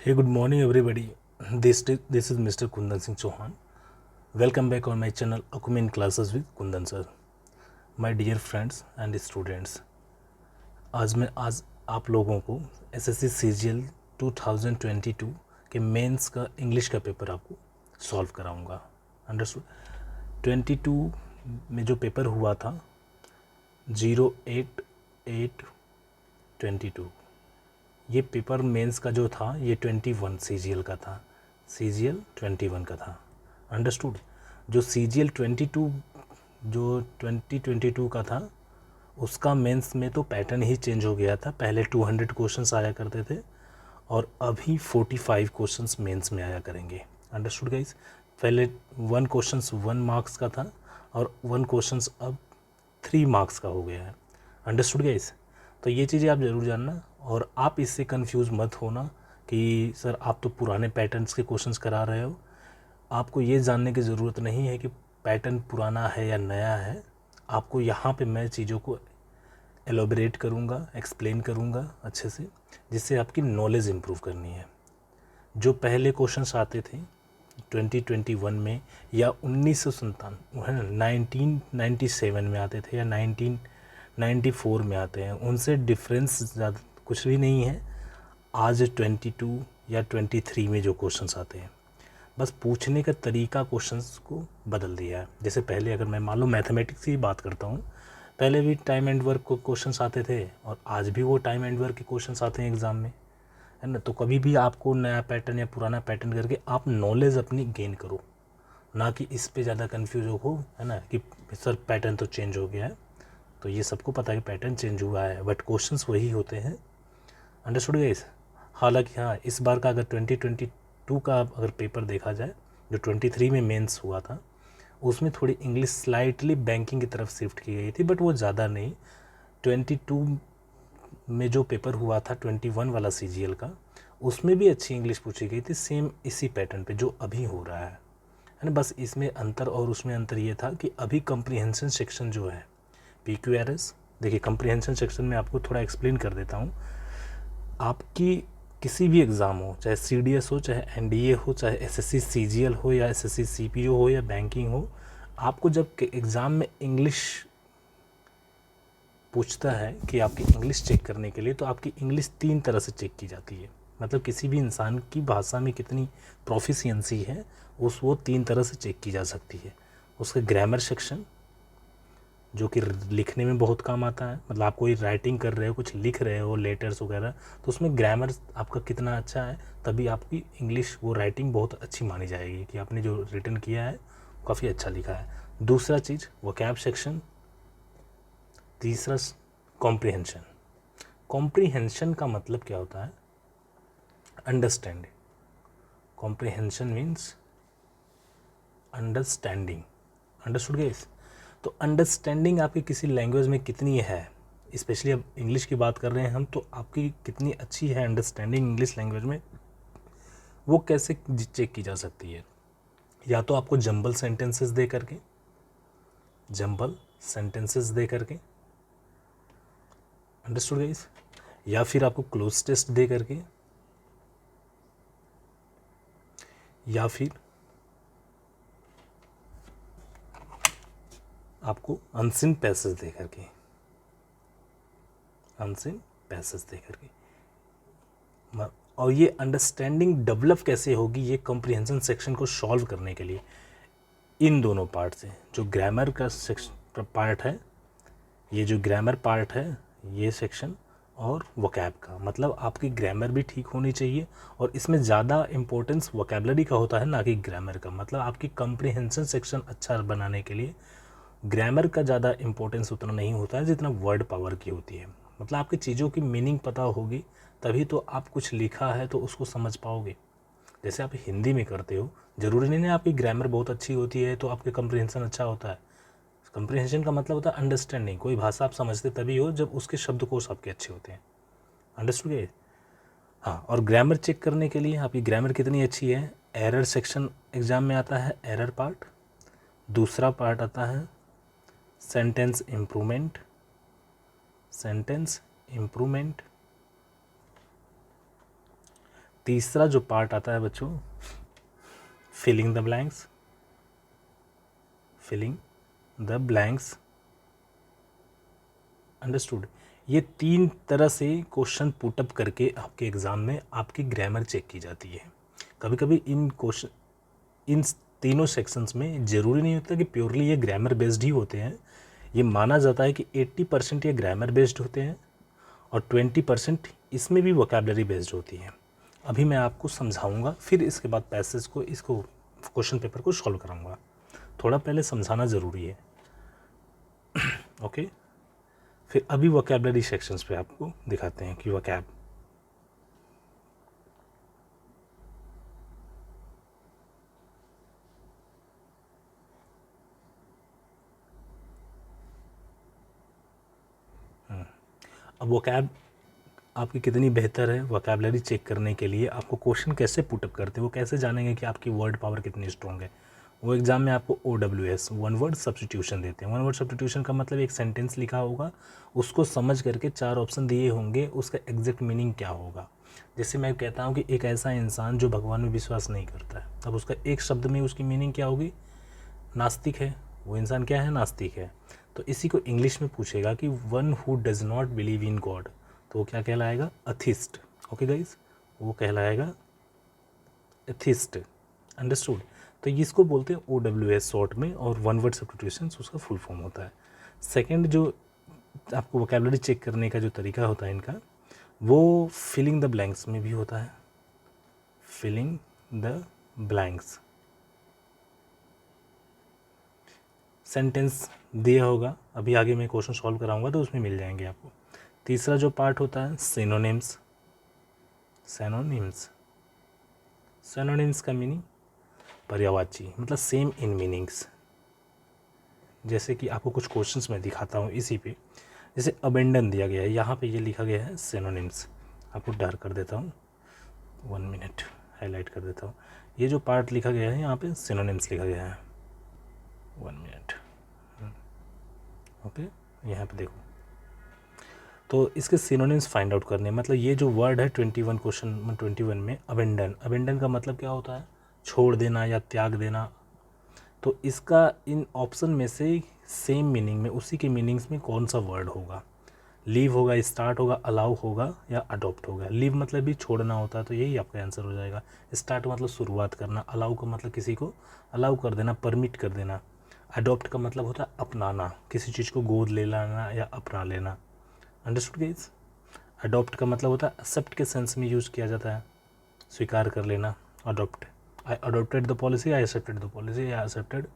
Hey, good morning, everybody. This is Mr. Kundan Singh Chauhan. Welcome back on my channel Akumen Classes with Kundan Sir. My dear friends and students, आज आप लोगों को SSC CGL 2022 के mains का English का paper आपको solve कराऊंगा. Understood. 22 में जो पेपर हुआ था 08/8/22, ये पेपर मेंस का जो था ये 21 सीजीएल का था. सीजीएल 21 का था. अंडरस्टूड. जो सीजीएल 22 जो 2022 का था उसका मेंस में तो पैटर्न ही चेंज हो गया था. पहले 200 क्वेश्चंस आया करते थे और अभी 45 क्वेश्चंस मेंस में आया करेंगे. Understood guys. पहले 1 क्वेश्चंस 1 मार्क्स का था और 1 क्वेश्चंस अब 3 मार्क्स का हो गया है. Understood guys. तो ये चीज़ें आप ज़रूर जानना और आप इससे कंफ्यूज मत होना कि सर आप तो पुराने पैटर्न्स के क्वेश्चंस करा रहे हो. आपको ये जानने की ज़रूरत नहीं है कि पैटर्न पुराना है या नया है. आपको यहाँ पे मैं चीज़ों को एलोबरेट करूँगा, एक्सप्लेन करूँगा अच्छे से, जिससे आपकी नॉलेज इम्प्रूव करनी है. जो पहले क्वेश्चंस आते थे 2021 में या 1997 में आते थे या 1994 में आते हैं, उनसे डिफरेंस ज़्यादा कुछ भी नहीं है. आज 22 या 23 में जो क्वेश्चंस आते हैं, बस पूछने का तरीका क्वेश्चंस को बदल दिया है. जैसे पहले अगर मैं मान लो मैथमेटिक्स की बात करता हूँ, पहले भी टाइम एंड वर्क को क्वेश्चंस आते थे और आज भी वो टाइम एंड वर्क के क्वेश्चंस आते हैं एग्ज़ाम में, है ना. तो कभी भी आपको नया पैटर्न या पुराना पैटर्न करके आप नॉलेज अपनी गेन करो, ना कि इस पे ज़्यादा कन्फ्यूज हो, है ना, कि सर पैटर्न तो चेंज हो गया है. तो ये सबको पता है कि पैटर्न चेंज हुआ है, बट क्वेश्चंस वही होते हैं. Understood guys. हालांकि हाँ, इस बार का अगर 2022 का अगर पेपर देखा जाए, जो 23 में मेंस हुआ था, उसमें थोड़ी इंग्लिश स्लाइटली बैंकिंग की तरफ शिफ्ट की गई थी, बट वो ज़्यादा नहीं. 22 में जो पेपर हुआ था 21 वाला सीजीएल का, उसमें भी अच्छी इंग्लिश पूछी गई थी, सेम इसी पैटर्न पे जो अभी हो रहा है ना. बस इसमें अंतर और उसमें अंतर ये था कि अभी कंप्रीहेंशन सेक्शन जो है PQRS, देखिए कंप्रीहेंशन सेक्शन में आपको थोड़ा एक्सप्लेन कर देता हूँ. आपकी किसी भी एग्ज़ाम हो, चाहे CDS हो, चाहे NDA हो, चाहे SSC CGL हो या SSC CPO हो या बैंकिंग हो, आपको जब एग्ज़ाम में इंग्लिश पूछता है कि आपकी इंग्लिश चेक करने के लिए, तो आपकी इंग्लिश 3 तरह से चेक की जाती है. मतलब किसी भी इंसान की भाषा में कितनी प्रोफिशिएंसी है वो 3 तरह से चेक की जा सकती है. उसका ग्रामर सेक्शन, जो कि लिखने में बहुत काम आता है. मतलब आप कोई राइटिंग कर रहे हो, कुछ लिख रहे हो, लेटर्स वगैरह, तो उसमें ग्रामर आपका कितना अच्छा है, तभी आपकी इंग्लिश वो राइटिंग बहुत अच्छी मानी जाएगी कि आपने जो रिटन किया है काफ़ी अच्छा लिखा है. दूसरा चीज़ वोकैब सेक्शन. तीसरा कॉम्प्रिहेंशन. कॉम्प्रिहेंशन का मतलब क्या होता है? Understanding. Comprehension means understanding. Understood guys. तो अंडरस्टैंडिंग आपकी किसी लैंग्वेज में कितनी है, स्पेशली अब इंग्लिश की बात कर रहे हैं हम, तो आपकी कितनी अच्छी है अंडरस्टैंडिंग इंग्लिश लैंग्वेज में, वो कैसे चेक की जा सकती है? या तो आपको जंबल सेंटेंसेस दे करके, अंडरस्टूड गाइस, या फिर आपको क्लोज टेस्ट दे करके, या फिर आपको अनसिन पैसेज दे करके, और ये अंडरस्टैंडिंग डेवलप कैसे होगी ये कॉम्प्रिहेंशन सेक्शन को सॉल्व करने के लिए, इन दोनों पार्ट से, जो ग्रामर का सेक्शन पार्ट है, ये जो ग्रामर पार्ट है ये सेक्शन, और वोकैब का. मतलब आपकी ग्रामर भी ठीक होनी चाहिए और इसमें ज़्यादा इम्पोर्टेंस वोकैबलरी का होता है, ना कि ग्रामर का. मतलब आपकी कॉम्प्रिहेंशन सेक्शन अच्छा बनाने के लिए ग्रामर का ज़्यादा इम्पोर्टेंस उतना नहीं होता है जितना वर्ड पावर की होती है. मतलब आपकी चीज़ों की मीनिंग पता होगी तभी तो आप कुछ लिखा है तो उसको समझ पाओगे. जैसे आप हिंदी में करते हो, ज़रूरी नहीं है आपकी ग्रामर बहुत अच्छी होती है तो आपके कॉम्प्रिहेंशन अच्छा होता है. कॉम्प्रिहेंशन का मतलब होता है अंडरस्टैंडिंग. कोई भाषा आप समझते तभी हो जब उसके शब्दकोश आपके अच्छे होते हैं. अंडरस्टूड है. हाँ, और ग्रामर चेक करने के लिए आपकी ग्रामर कितनी अच्छी है, एरर सेक्शन एग्ज़ाम में आता है, एरर पार्ट. दूसरा पार्ट आता है सेंटेंस इम्प्रूवमेंट. तीसरा जो पार्ट आता है बच्चों, filling the blanks, filling the blanks, understood. ये 3 तरह से क्वेश्चन पुटअप करके आपके एग्ज़ाम में आपकी ग्रामर चेक की जाती है। कभी कभी इन तीनों सेक्शंस में ज़रूरी नहीं होता कि प्योरली ये ग्रामर बेस्ड ही होते हैं। ये माना जाता है कि 80% ये ग्रामर बेस्ड होते हैं और 20% इसमें भी वोकैबलरी बेस्ड होती है। अभी मैं आपको समझाऊंगा, फिर इसके बाद पैसेज को, इसको क्वेश्चन पेपर को सॉल्व कराऊंगा। थोड़ा पहले समझाना ज़रूरी है, ओके। फिर अभी वोकैबलरी सेक्शंस पे आपको दिखाते हैं कि वोकैब। अब वोकैब आपकी कितनी बेहतर है वोकैबलरी चेक करने के लिए आपको क्वेश्चन कैसे पुटअप करते हैं, वो कैसे जानेंगे कि आपकी वर्ड पावर कितनी स्ट्रॉन्ग है। वो एग्ज़ाम में आपको OWS, वन वर्ड सब्स्टिट्यूशन देते हैं। वन वर्ड सब्स्टिट्यूशन का मतलब एक सेंटेंस लिखा होगा, उसको समझ करके 4 ऑप्शन दिए होंगे, उसका एग्जैक्ट मीनिंग क्या होगा। जैसे मैं कहता हूँ कि एक ऐसा इंसान जो भगवान में विश्वास नहीं करता है, अब उसका एक शब्द में उसकी मीनिंग क्या होगी, नास्तिक है। वो इंसान क्या है, नास्तिक है। तो इसी को इंग्लिश में पूछेगा कि one who does not believe in God, तो वो क्या कहलाएगा, अथिस्ट। ओके गाइस, वो कहलाएगा एथिस्ट, अंडरस्टूड। तो इसको बोलते हैं OWS शॉर्ट में, और वन वर्ड सब्स्टिट्यूशन उसका फुल फॉर्म होता है। सेकंड जो आपको वोकैबलरी चेक करने का जो तरीका होता है इनका, वो फिलिंग द ब्लैंक्स में भी होता है। फिलिंग द ब्लैंक्स, सेंटेंस दिया होगा, अभी आगे मैं क्वेश्चन सॉल्व कराऊंगा तो उसमें मिल जाएंगे आपको। तीसरा जो पार्ट होता है सिनोनिम्स। सिनोनिम्स, सिनोनिम्स का मीनिंग पर्यायवाची, मतलब सेम इन मीनिंग्स। जैसे कि आपको कुछ क्वेश्चंस मैं दिखाता हूँ इसी पे। जैसे अबेंडन दिया गया है, यहाँ पे ये लिखा गया है सिनोनिम्स। आपको डर कर देता हूँ, 1 मिनट हाईलाइट कर देता हूँ। ये जो पार्ट लिखा गया है यहाँ पे सिनोनिम्स लिखा गया है, 1 मिनट, ओके। यहाँ पे देखो, तो इसके सिनोनिम्स फाइंड आउट करने, मतलब ये जो वर्ड है 21 क्वेश्चन 21 में, अबेंडन, अबेंडन का मतलब क्या होता है, छोड़ देना या त्याग देना। तो इसका इन ऑप्शन में से सेम मीनिंग में, उसी के मीनिंग्स में कौन सा वर्ड होगा, लीव होगा, स्टार्ट होगा, अलाउ होगा या अडॉप्ट होगा। लीव मतलब भी छोड़ना होता है, तो यही आपका आंसर हो जाएगा। स्टार्ट मतलब शुरुआत करना, अलाउ का मतलब किसी को अलाउ कर देना, परमिट कर देना। अडॉप्ट का मतलब होता है अपनाना, किसी चीज़ को गोद ले लेना या अपना लेना। Understood guys. अडॉप्ट का मतलब होता है एक्सेप्ट के सेंस में यूज़ किया जाता है, स्वीकार कर लेना, adopt. I adopted the policy, I accepted the policy, I accepted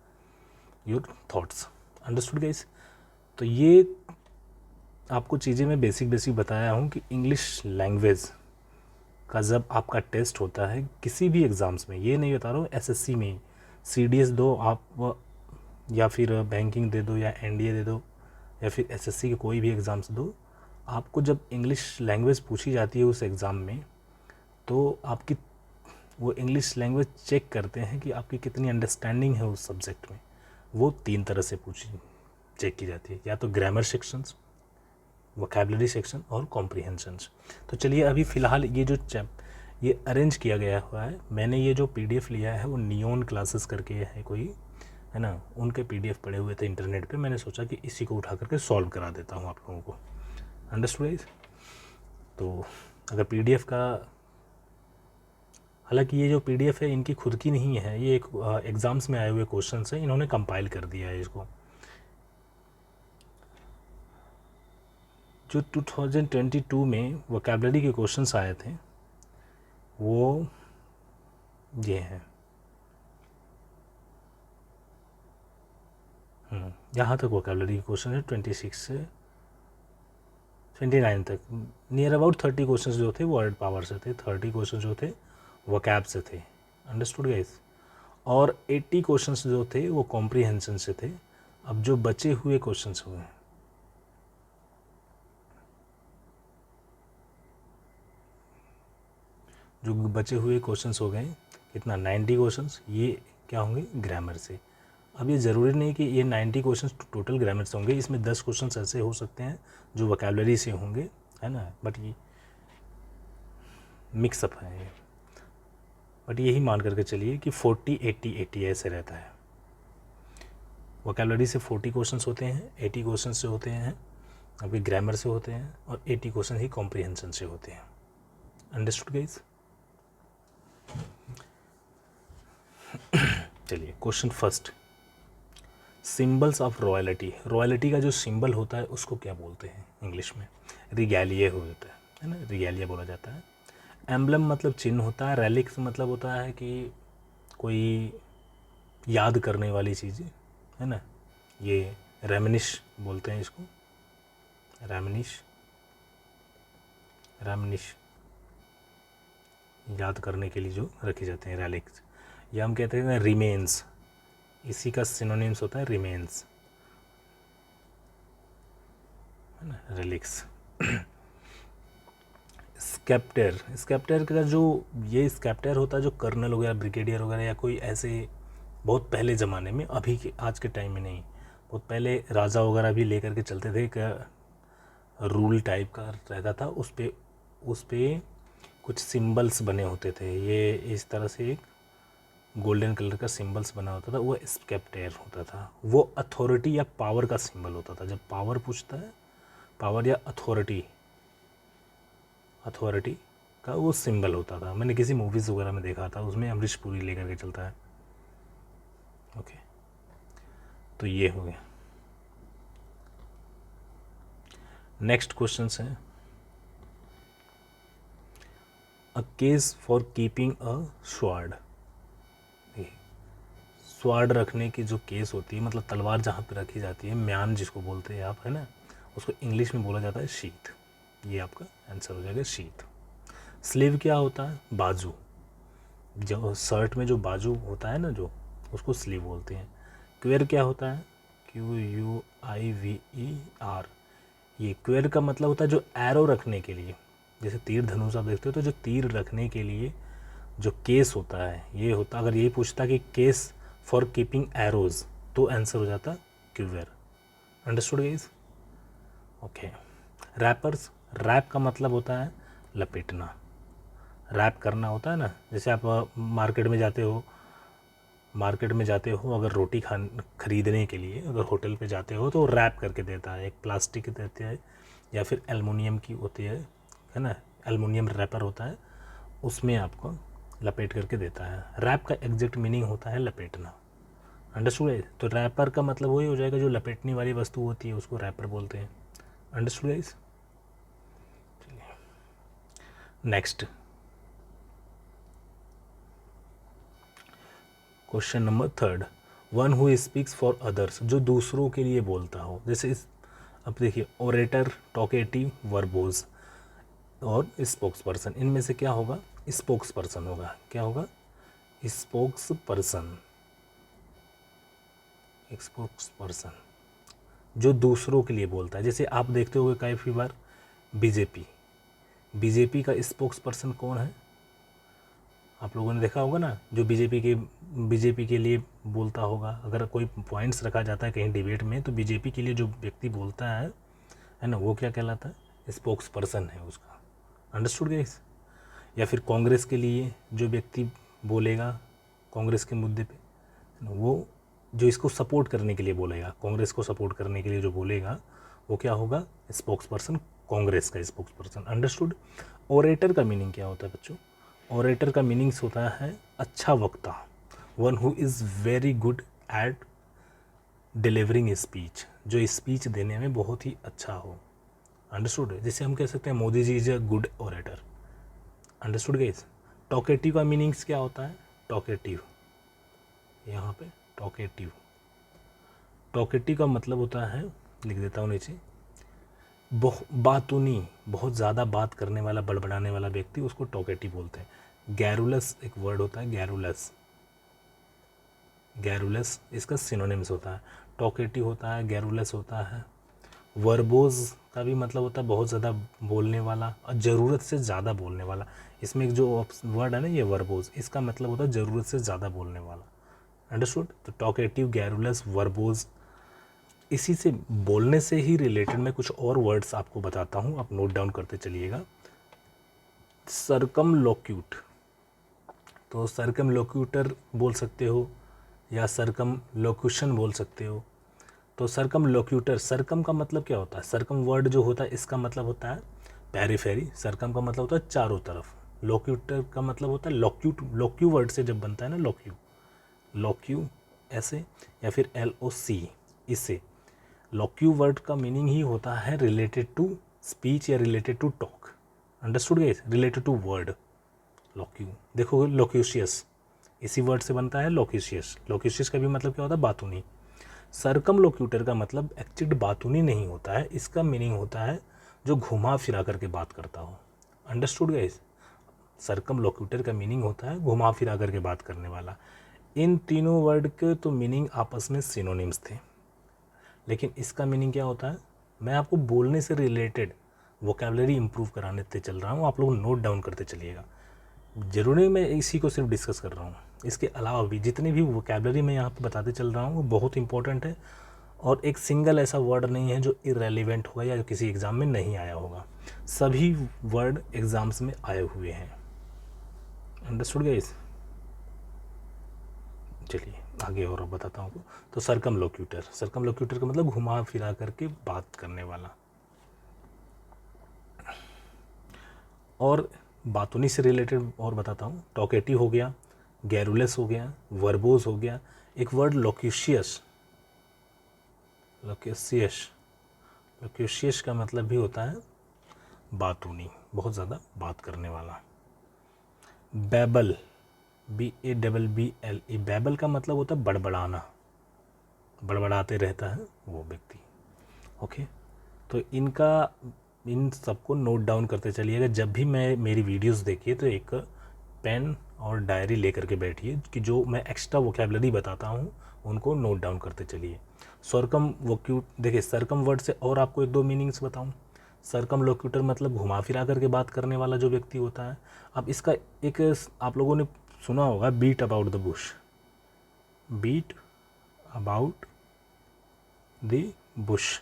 your thoughts. Understood guys. तो ये आपको चीज़ें मैं बेसिक बताया हूँ कि इंग्लिश लैंग्वेज का जब आपका टेस्ट होता है किसी भी एग्ज़ाम्स में, ये नहीं बता रहा हूँ SSC में, CDS दो आप, या फिर बैंकिंग दे दो, या NDA दे दो, या फिर SSC के कोई भी एग्ज़ाम्स दो, आपको जब इंग्लिश लैंग्वेज पूछी जाती है उस एग्ज़ाम में, तो आपकी वो इंग्लिश लैंग्वेज चेक करते हैं कि आपकी कितनी अंडरस्टैंडिंग है उस सब्जेक्ट में। वो 3 तरह से चेक की जाती है, या तो ग्रामर सेक्शंस, वोकैबलरी सेक्शन और कॉम्प्रिहेंशंस। तो चलिए अभी फ़िलहाल ये अरेंज किया गया हुआ है, मैंने ये जो PDF लिया है वो नियॉन क्लासेस करके है कोई, है ना, उनके PDF पड़े हुए थे इंटरनेट पे, मैंने सोचा कि इसी को उठा करके सॉल्व करा देता हूँ आप लोगों को। Understood guys. तो अगर PDF का, हालांकि ये जो PDF है इनकी खुद की नहीं है, ये एक एग्ज़ाम्स में आए हुए क्वेश्चन है, इन्होंने कंपाइल कर दिया है इसको। जो 2022 में वोकैबलरी के क्वेश्चंस आए थे वो ये हैं, यहाँ तक वोकैबलरी के क्वेश्चन है 26 से 29 तक। नियर अबाउट 30 क्वेश्चंस जो थे वर्ड पावर से थे, 30 क्वेश्चन जो थे वोकैब से थे। Understood guys. और 80 क्वेश्चंस जो थे वो कॉम्प्रिहेंशन से थे। अब जो बचे हुए क्वेश्चंस हुए, जो बचे हुए क्वेश्चंस हो गए कितना, 90 क्वेश्चंस, ये क्या होंगे, ग्रामर से। अब ये ज़रूरी नहीं कि ये 90 क्वेश्चंस टोटल ग्रामर से होंगे, इसमें 10 क्वेश्चंस ऐसे हो सकते हैं जो वोकैबलरी से होंगे, है ना, बट ये मिक्सअप है ये। बट यही मान करके चलिए कि 40 80 80 ऐसे रहता है। वोकैबुलरी से 40 क्वेश्चंस होते हैं, 80 क्वेश्चंस जो होते हैं आपके ग्रामर से होते हैं, और 80 क्वेश्चन ही कॉम्प्रिहेंशन से होते हैं। Understood guys? चलिए question first, symbols of royalty. Royalty का जो सिंबल होता है उसको क्या बोलते हैं इंग्लिश में? रिगैलिया होता है ना, रिगैलिया बोला जाता है। एम्बलम मतलब चिन्ह होता है। रेलिक्स मतलब होता है कि कोई याद करने वाली चीज़ है ना, ये रेमनिश बोलते हैं इसको, रेमनिश, रेमनिश याद करने के लिए जो रखे जाते हैं रेलिक्स, या हम कहते हैं रिमेन्स, इसी का सिनोनिम्स होता है रिमेन्स, है ना, रेलिक्स। स्केप्टर, स्केप्टर का जो ये स्केप्टर होता है जो कर्नल वगैरह, ब्रिगेडियर वगैरह, या कोई ऐसे बहुत पहले ज़माने में, अभी के आज के टाइम में नहीं, बहुत पहले राजा वगैरह भी लेकर के चलते थे, एक रूल टाइप का रहता था, उस पे कुछ सिंबल्स बने होते थे। ये इस तरह से एक गोल्डन कलर का सिंबल्स बना होता था, वो स्केप्टर होता था। वो अथॉरिटी या पावर का सिंबल होता था। जब पावर पूछता है, पावर या अथॉरिटी, अथॉरिटी का वो सिंबल होता था। मैंने किसी मूवीज़ वगैरह में देखा था, उसमें अमरीश पुरी लेकर के चलता है। ओके, तो ये हो गया। नेक्स्ट क्वेश्चन है, a case for keeping a sword. Sword रखने की जो केस होती है, मतलब तलवार जहाँ पे रखी जाती है, म्यान जिसको बोलते हैं आप, है ना, उसको इंग्लिश में बोला जाता है शीथ। ये आपका आंसर हो जाएगा, शीथ। स्लीव क्या होता है? बाजू। जो शर्ट में जो बाजू होता है ना, जो, उसको स्लीव बोलते हैं। क्वेर क्या होता है? QUIVER। ये क्वेर का मतलब होता है जो एरो रखने के लिए, जैसे तीर धनुष आप देखते हो, तो जो तीर रखने के लिए जो केस होता है, ये होता, अगर ये पूछता कि केस फॉर कीपिंग एरोज, तो आंसर हो जाता quiver. Understood guys? Okay. Wrappers, wrap का मतलब होता है लपेटना, रैप करना होता है ना। जैसे आप मार्केट में जाते हो, अगर रोटी खरीदने के लिए अगर होटल पे जाते हो, तो रैप करके देता है, एक प्लास्टिक की देते हैं, या फिर एल्युमिनियम की होती है ना, एल्युमिनियम रैपर होता है, उसमें आपको लपेट करके देता है। रैप का एग्जैक्ट मीनिंग होता है लपेटना। अंडरस्टूड है? तो रैपर का मतलब वही हो जाएगा, जो लपेटने वाली वस्तु होती है उसको रैपर बोलते हैं। Understood guys? Next question number third, one who speaks for others, जो दूसरों के लिए बोलता हो। जैसे अब देखिए, ओरेटर, टॉकेटिव, वर्बोज और स्पोक्स पर्सन, इनमें से क्या होगा? स्पोक्स पर्सन होगा। क्या होगा? Spokes person. स्पोक्स पर्सन जो दूसरों के लिए बोलता है। जैसे आप देखते होंगे काफ़ी बार बीजेपी का स्पोक्स पर्सन कौन है? आप लोगों ने देखा होगा ना, जो बीजेपी के लिए बोलता होगा। अगर कोई पॉइंट्स रखा जाता है कहीं डिबेट में, तो बीजेपी के लिए जो व्यक्ति बोलता है ना, वो क्या कहलाता है? स्पोक्स पर्सन है उसका। Understood guys? या फिर कांग्रेस के लिए जो व्यक्ति बोलेगा कांग्रेस के मुद्दे पे, वो जो इसको सपोर्ट करने के लिए बोलेगा, कांग्रेस को सपोर्ट करने के लिए जो बोलेगा, वो क्या होगा? स्पोक्स पर्सन, कांग्रेस का स्पोक्स पर्सन। अंडरस्टूड? ओरेटर का मीनिंग क्या होता है बच्चों? ओरेटर का मीनिंग्स होता है अच्छा वक्ता, one who is very good at delivering speech, जो स्पीच देने में बहुत ही अच्छा हो। अंडरस्टूड? जैसे हम कह सकते हैं Modi ji is a good orator. Understood guys? Talkative का मीनिंग्स क्या होता है? टॉकेटिव, यहाँ पे टॉकेटिव, टॉकेटिव का मतलब होता है, लिख देता हूँ नीचे, बातूनी, बहुत ज़्यादा बात करने वाला, बड़बड़ाने वाला व्यक्ति, उसको टॉकेटिव बोलते हैं। गैरुलस एक वर्ड होता है, गैरुलस, गैरुलस इसका सिनोनिम्स होता है। टॉकेटिव होता है, गैरुलस होता है। वर्बोज का भी मतलब होता है बहुत ज़्यादा बोलने वाला और ज़रूरत से ज़्यादा बोलने वाला। इसमें एक जो वर्ड है ना, ये वर्बोज, इसका मतलब होता है ज़रूरत से ज़्यादा बोलने वाला। अंडरस्टूड? तो टॉकेटिव, गैरुलस, वर्बोज, इसी से बोलने से ही रिलेटेड मैं कुछ और वर्ड्स आपको बताता हूँ, आप नोट डाउन करते चलिएगा। सर्कमलोक्यूट, तो सर्कमलोक्यूटर बोल सकते हो या सर्कमलोक्यूशन बोल सकते हो। तो सर्कमलोक्यूटर, सर्कम का मतलब क्या होता है? सर्कम वर्ड जो होता है इसका मतलब होता है पेरिफेरी, सर्कम का मतलब होता है चारों तरफ। लोक्यूटर का मतलब होता है लोक्यूट, लोक्यू वर्ड से जब बनता है ना लोक्यू, लोक्यू ऐसे या फिर LOC इससे। लोक्यू वर्ड का मीनिंग ही होता है रिलेटेड टू स्पीच या related to talk. Understood guys? Related to word loqu. देखो लोक्यूशियस इसी वर्ड से बनता है लोक्यूशियस। लोक्यूशियस का भी मतलब क्या होता है? बातूनी। सर्कमलोक्यूटर का मतलब एक्चुअली बातूनी नहीं होता है, इसका मीनिंग होता है जो घुमा फिरा करके बात करता हो। Understood guys? सर्कमलोक्यूटर का मीनिंग होता है घुमा फिरा करके बात करने वाला। इन तीनों वर्ड के तो मीनिंग आपस में सिनोनिम्स थे, लेकिन इसका मीनिंग क्या होता है? मैं आपको बोलने से रिलेटेड वोकैबुलरी इंप्रूव कराने से चल रहा हूँ, आप लोग नोट डाउन करते चलिएगा। जरूरी मैं इसी को सिर्फ डिस्कस कर रहा हूँ, इसके अलावा भी जितनी भी वोकैबुलरी मैं यहाँ पे बताते चल रहा हूँ वो बहुत इंपॉर्टेंट है, और एक सिंगल ऐसा वर्ड नहीं है जो इरेलीवेंट होगा या किसी एग्ज़ाम में नहीं आया होगा। सभी वर्ड एग्ज़ाम्स में आए हुए हैं। Understood guys? चलिए आगे और बताता हूँ आपको। तो सर्कमलोक्यूटर, सर्कमलोक्यूटर का मतलब घुमा फिरा करके बात करने वाला। और बातूनी से रिलेटेड और बताता हूँ। टॉकेटिव हो गया, गैरुलस हो गया, वर्बोज हो गया। एक वर्ड लोक्यूशियस, लोक्यूशियस, लोक्यूशियस का मतलब भी होता है बातूनी, बहुत ज़्यादा बात करने वाला। बैबल, BABBLE, बैबल का मतलब होता है बड़बड़ाना, बड़बड़ाते रहता है वो व्यक्ति। ओके, तो इन सबको नोट डाउन करते चलिएगा। जब भी मैं मेरी वीडियोस देखिए तो एक पेन और डायरी लेकर के बैठिए कि जो मैं एक्स्ट्रा वोकैबुलरी बताता हूँ उनको नोट डाउन करते चलिए। सर्कमलोक्यूट, देखिए सर्कम वर्ड से और आपको एक दो मीनिंग्स बताऊँ। सर्कमलोक्यूटर मतलब घुमा फिरा करके बात करने वाला जो व्यक्ति होता है। अब इसका एक आप लोगों ने सुना होगा, beat about the bush, beat about the bush,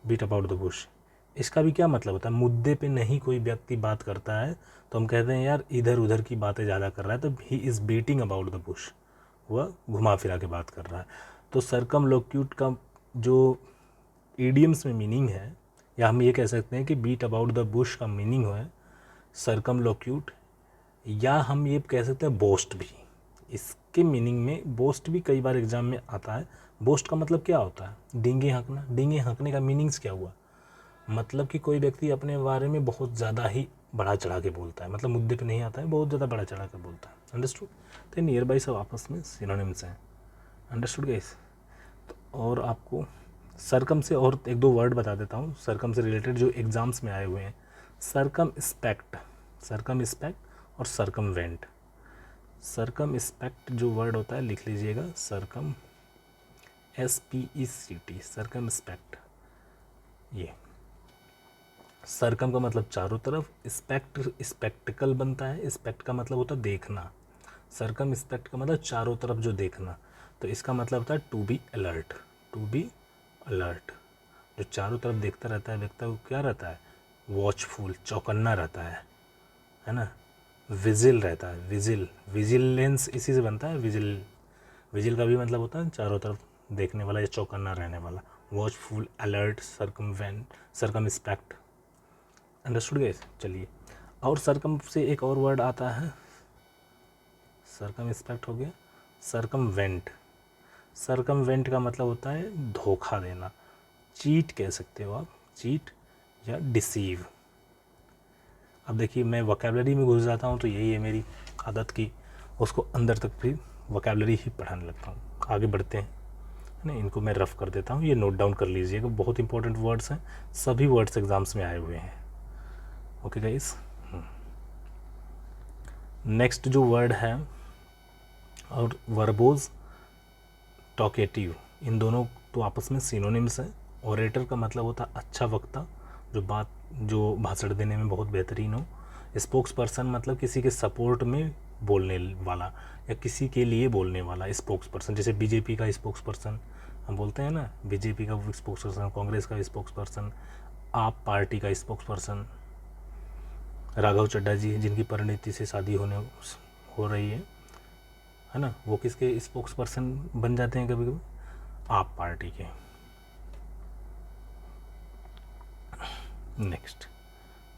beat about the bush. इसका भी क्या मतलब होता है? मुद्दे पे नहीं कोई व्यक्ति बात करता है तो हम कहते हैं यार इधर उधर की बातें ज़्यादा कर रहा है, तो he is beating about the Bush, वह घुमा फिरा के बात कर रहा है। तो सर्कमलोक्यूट का जो ईडियम्स में मीनिंग है, या हम ये कह सकते हैं कि बीट अबाउट द बुश का मीनिंग है सर्कमलोक्यूट, या हम ये कह सकते हैं बोस्ट भी। इसके मीनिंग में बोस्ट भी कई बार एग्जाम में आता है। बोस्ट का मतलब क्या होता है? डींगे हाँकना। डींगे हाँकने का मीनिंग्स क्या हुआ? मतलब कि कोई व्यक्ति अपने बारे में बहुत ज़्यादा ही बढ़ा चढ़ा के बोलता है, मतलब मुद्दे पे नहीं आता है, बहुत ज़्यादा बढ़ा चढ़ा के बोलता है। अंडरस्टूड? तो नियर बाई सब आपस में सिनोनिम्स हैं। Understood guys? तो और आपको सर्कम से और एक दो वर्ड बता देता हूँ सर्कम से रिलेटेड जो एग्ज़ाम्स में आए हुए हैं। सर्कम स्पेक्ट, सर्कम स्पेक्ट और सर्कमवेंट। सर्कम स्पेक्ट जो वर्ड होता है लिख लीजिएगा, सर्कम SPECT, सर्कम स्पेक्ट। ये सर्कम का मतलब चारों तरफ, स्पेक्ट स्पेक्टिकल बनता है, स्पेक्ट का मतलब होता है देखना, सर्कम स्पेक्ट का मतलब चारों तरफ जो देखना। तो इसका मतलब होता है to be alert, to be alert. जो चारों तरफ देखता रहता है व्यक्ति वो क्या रहता है? वॉचफुल, चौकन्ना रहता है ना। विजिल रहता है, विजिल, विजिलेंस इसी से बनता है। विजिल, विजिल का भी मतलब होता है चारों तरफ देखने वाला या चौकन्ना रहने वाला। Watchful, alert, circumvent, circumspect. Understood guys? चलिए, और सर्कम से एक और वर्ड आता है, सर्कमस्पेक्ट हो गया, सर्कमवेंट। सर्कमवेंट का मतलब होता है धोखा देना, चीट कह सकते हो आप, चीट या डिसीव। अब देखिए मैं वोकैबुलरी में घुस जाता हूँ तो यही है मेरी आदत की, उसको अंदर तक फिर वोकैबुलरी ही पढ़ाने लगता हूँ। आगे बढ़ते हैं ना, इनको मैं रफ़ कर देता हूँ, ये नोट डाउन कर लीजिएगा, बहुत इंपॉर्टेंट वर्ड्स हैं, सभी वर्ड्स एग्जाम्स में आए हुए हैं। Okay guys? नेक्स्ट जो वर्ड है और वर्बोज, टॉकेटिव, इन दोनों तो आपस में सिनोनिम्स हैं। ओरेटर का मतलब होता है अच्छा वक्ता, जो भाषण देने में बहुत बेहतरीन हो। स्पोक्स पर्सन मतलब किसी के सपोर्ट में बोलने वाला या किसी के लिए बोलने वाला स्पोक्स पर्सन। जैसे बीजेपी का स्पोक्स पर्सन हम बोलते हैं ना, बीजेपी का स्पोक्स पर्सन, कांग्रेस का स्पोक्स पर्सन, आप पार्टी का स्पोक्स पर्सन। राघव चड्ढा जी जिनकी परिणीति से शादी हो रही है ना, वो किसके स्पोक्स पर्सन बन जाते हैं कभी कभी, आप पार्टी के। Next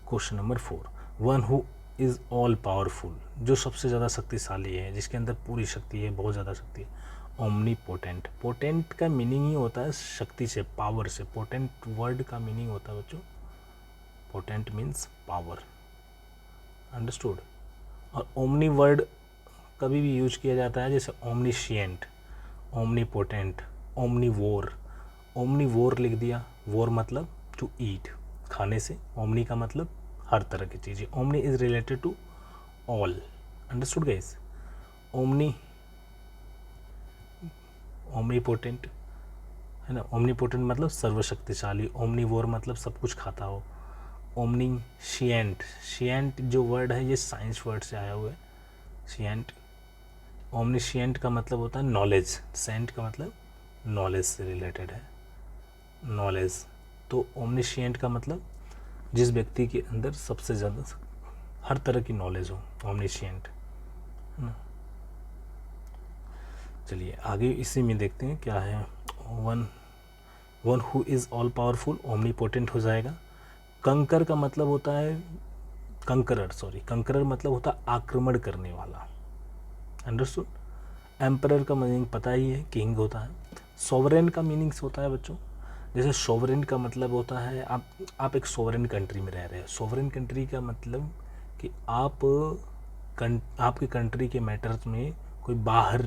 question number 4, one who is all powerful, जो सबसे ज़्यादा शक्तिशाली है, जिसके अंदर पूरी शक्ति है, बहुत ज़्यादा शक्ति है। ओमनी पोटेंट, पोटेंट का मीनिंग ही होता है शक्ति से, पावर से। पोटेंट वर्ड का मीनिंग होता है बच्चों, पोटेंट मीन्स पावर, अंडरस्टूड। और ओमनी वर्ड कभी भी यूज किया जाता है, जैसे ओमनीशिएंट, ओमनी पोटेंट, ओमनी वोर। ओमनी वोर लिख दिया, वोर मतलब टू ईट, खाने से। ओमनी का मतलब हर तरह की चीज़ें। Omni is related to all, understood guys. Omni, omnipotent है ना, ओमनी पोटेंट मतलब सर्वशक्तिशाली। ओमनी वोर मतलब सब कुछ खाता हो। ओमनी शिएंट, शिएंट जो वर्ड है ये साइंस वर्ड से आया हुआ है, शिएंट। ओमनीशिएंट का मतलब होता है नॉलेज, सेंट का मतलब नॉलेज से रिलेटेड है, नॉलेज। तो ओमनीशिएंट का मतलब जिस व्यक्ति के अंदर सबसे ज़्यादा हर तरह की नॉलेज हो, ओमनीशिएंट। चलिए आगे इसी में देखते हैं क्या है। One who is all powerful, omnipotent हो जाएगा। कंकर का मतलब होता है कंकरर मतलब होता है आक्रमण करने वाला, अंडरस्टूड। एम्परर का मीनिंग पता ही है, किंग होता है। सॉवरेन का मीनिंग्स होता है बच्चों, जैसे सॉवरेन का मतलब होता है आप एक सॉवरेन कंट्री में रह रहे हैं। सॉवरेन कंट्री का मतलब कि आपकी कंट्री के मैटर्स में कोई बाहर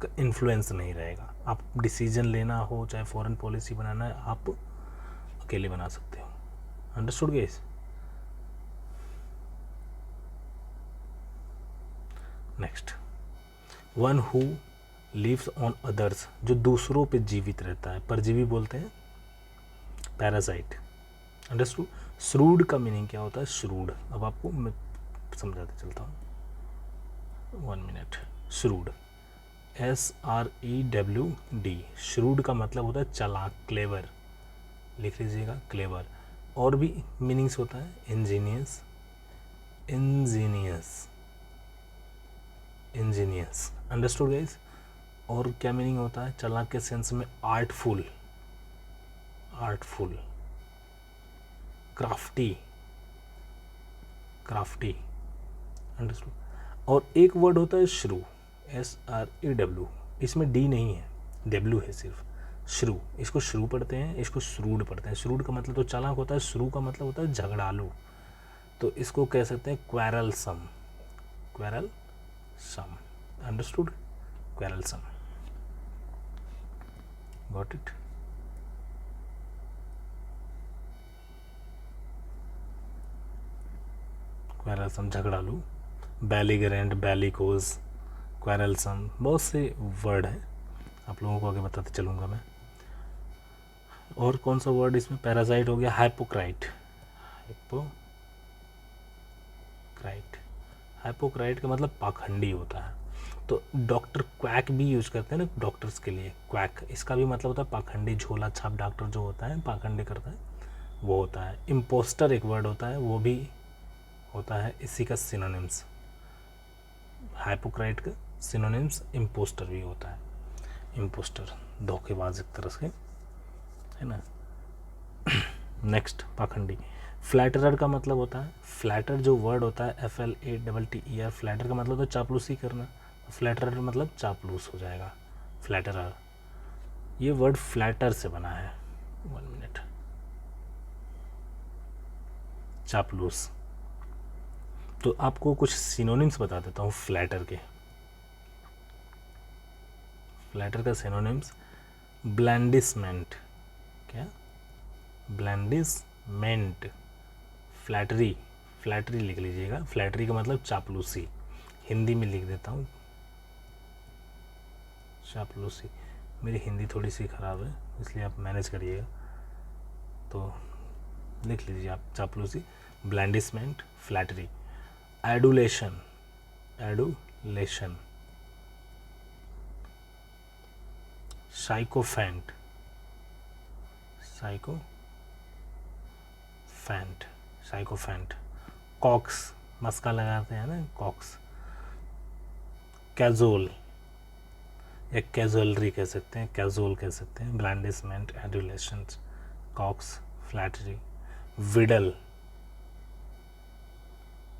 का इन्फ्लुएंस नहीं रहेगा। आप डिसीजन लेना हो, चाहे फॉरेन पॉलिसी बनाना है, आप अकेले बना सकते हो, understood guys. Next, one who lives on others, जो दूसरों पे जीवित रहता है, परजीवी बोलते हैं, पैरासाइट, अंडरस्टूड। श्रूड का मीनिंग क्या होता है, श्रूड, अब आपको मैं समझाते चलता हूँ, 1 मिनट। श्रूड, SREWD, श्रूड का मतलब होता है चालाक, क्लेवर, लिख लीजिएगा, क्लेवर। और भी मीनिंग्स होता है, इंजीनियस, इंजीनियस, अंडरस्टूड गाइस। और क्या मीनिंग होता है चालाक के सेंस में, आर्टफुल, क्राफ्टी, अंडरस्टूड। और एक वर्ड होता है श्रू, SREW, इसमें डी नहीं है, डब्ल्यू है सिर्फ, श्रू। इसको श्रू पढ़ते हैं, इसको श्रूड पढ़ते हैं। श्रूड का मतलब तो चालाक होता है, श्रू का मतलब होता है झगड़ालू, तो इसको कह सकते हैं क्वेरलसम, अंडरस्टूड, क्वेरलसम, गॉट इट। क्वेरलसम झगड़ालू, बैलीगरेंट, बैलिकोज, क्वेरलसम, बहुत से वर्ड हैं, आप लोगों को आगे बताते चलूँगा मैं। और कौन सा वर्ड इसमें, पैरासाइट हो गया, हाइपोक्राइट, हाइपोक्राइट का मतलब पाखंडी होता है। तो डॉक्टर क्वैक भी यूज करते हैं ना डॉक्टर्स के लिए, क्वैक, इसका भी मतलब होता है पाखंडी, झोला छाप डॉक्टर जो होता है, पाखंडी करता है, वो होता है। इम्पोस्टर एक वर्ड होता है, वो भी होता है इसी का सिनोनिम्स, हाइपोक्राइट का सिनोनिम्स इम्पोस्टर भी होता है। इम्पोस्टर धोखेबाज एक तरह से, है ना। नेक्स्ट, पाखंडी। फ्लैटरर का मतलब होता है, फ्लैटर जो वर्ड होता है, FLATTER, फ्लैटर का मतलब होता है चापलूसी करना, फ्लैटरर मतलब चापलूस हो जाएगा, फ्लैटरर। ये वर्ड फ्लैटर से बना है, 1 मिनट, चापलूस। तो आपको कुछ सिनोनिम्स बता देता हूँ फ्लैटर के। फ्लैटर का सिनोनिम्स, ब्लैंडिसमेंट, क्या, ब्लैंडिसमेंट, फ्लैटरी, फ्लैटरी लिख लीजिएगा, फ्लैटरी का मतलब चापलूसी, हिंदी में लिख देता हूँ, चापलूसी। मेरी हिंदी थोड़ी सी ख़राब है, इसलिए आप मैनेज करिएगा, तो लिख लीजिए आप, चापलूसी, blandishment, flattery. Adulation, sycophant, sycophant, coax, मस्का लगाते हैं ना, कॉक्स। कैजुअल या कैजुअलरी कह सकते हैं, कैजुअल कह सकते हैं, ब्लैंडिसमेंट, एडुलेशन, कॉक्स, फ्लैटरी, विडल,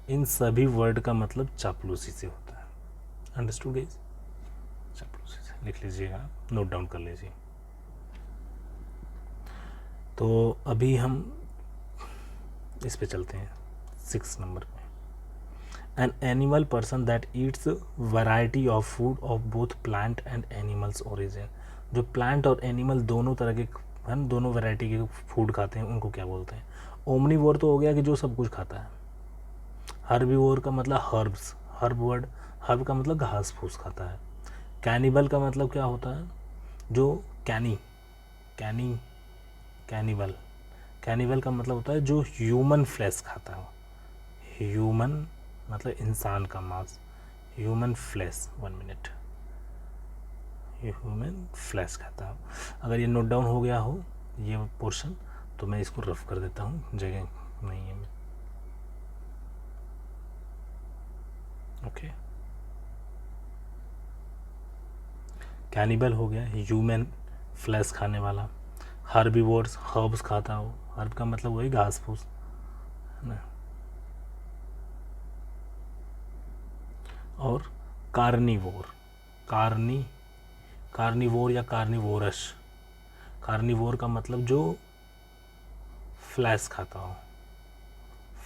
इन सभी वर्ड का मतलब चापलूसी से होता है। Understood guys? चापलूसी से लिख लीजिएगा, नोट डाउन कर लीजिए। तो अभी हम इस पे चलते हैं 6 नंबर पे। An animal person that eats variety of food of both plant and animals origin. जो प्लांट और एनिमल दोनों तरह के है ना, दोनों वैरायटी के फूड खाते हैं, उनको क्या बोलते हैं? ओमनीवोर तो हो गया कि जो सब कुछ खाता है। हर्बीवोर का मतलब हर्ब्स, हर्ब का मतलब घास फूस खाता है। कैनिबल का मतलब क्या होता है? जो कैनिबल का मतलब होता है जो ह्यूमन फ्लैश खाता है। ह्यूमन मतलब इंसान का मांस, human flesh, 1 minute, human flesh खाता है। अगर ये नोट डाउन हो गया हो ये पोर्शन तो मैं इसको रफ कर देता हूँ, जगह नहीं है। ओके, कैनिबल हो गया ह्यूमन फ्लैश खाने वाला। हर्बीवोर्स हर्ब्स खाता हो, हर्ब का मतलब वही घास फूस है ना। और कार्निवोर, कार्निवोर या कार्निवोरस, कार्निवोर का मतलब जो फ्लैश खाता हो,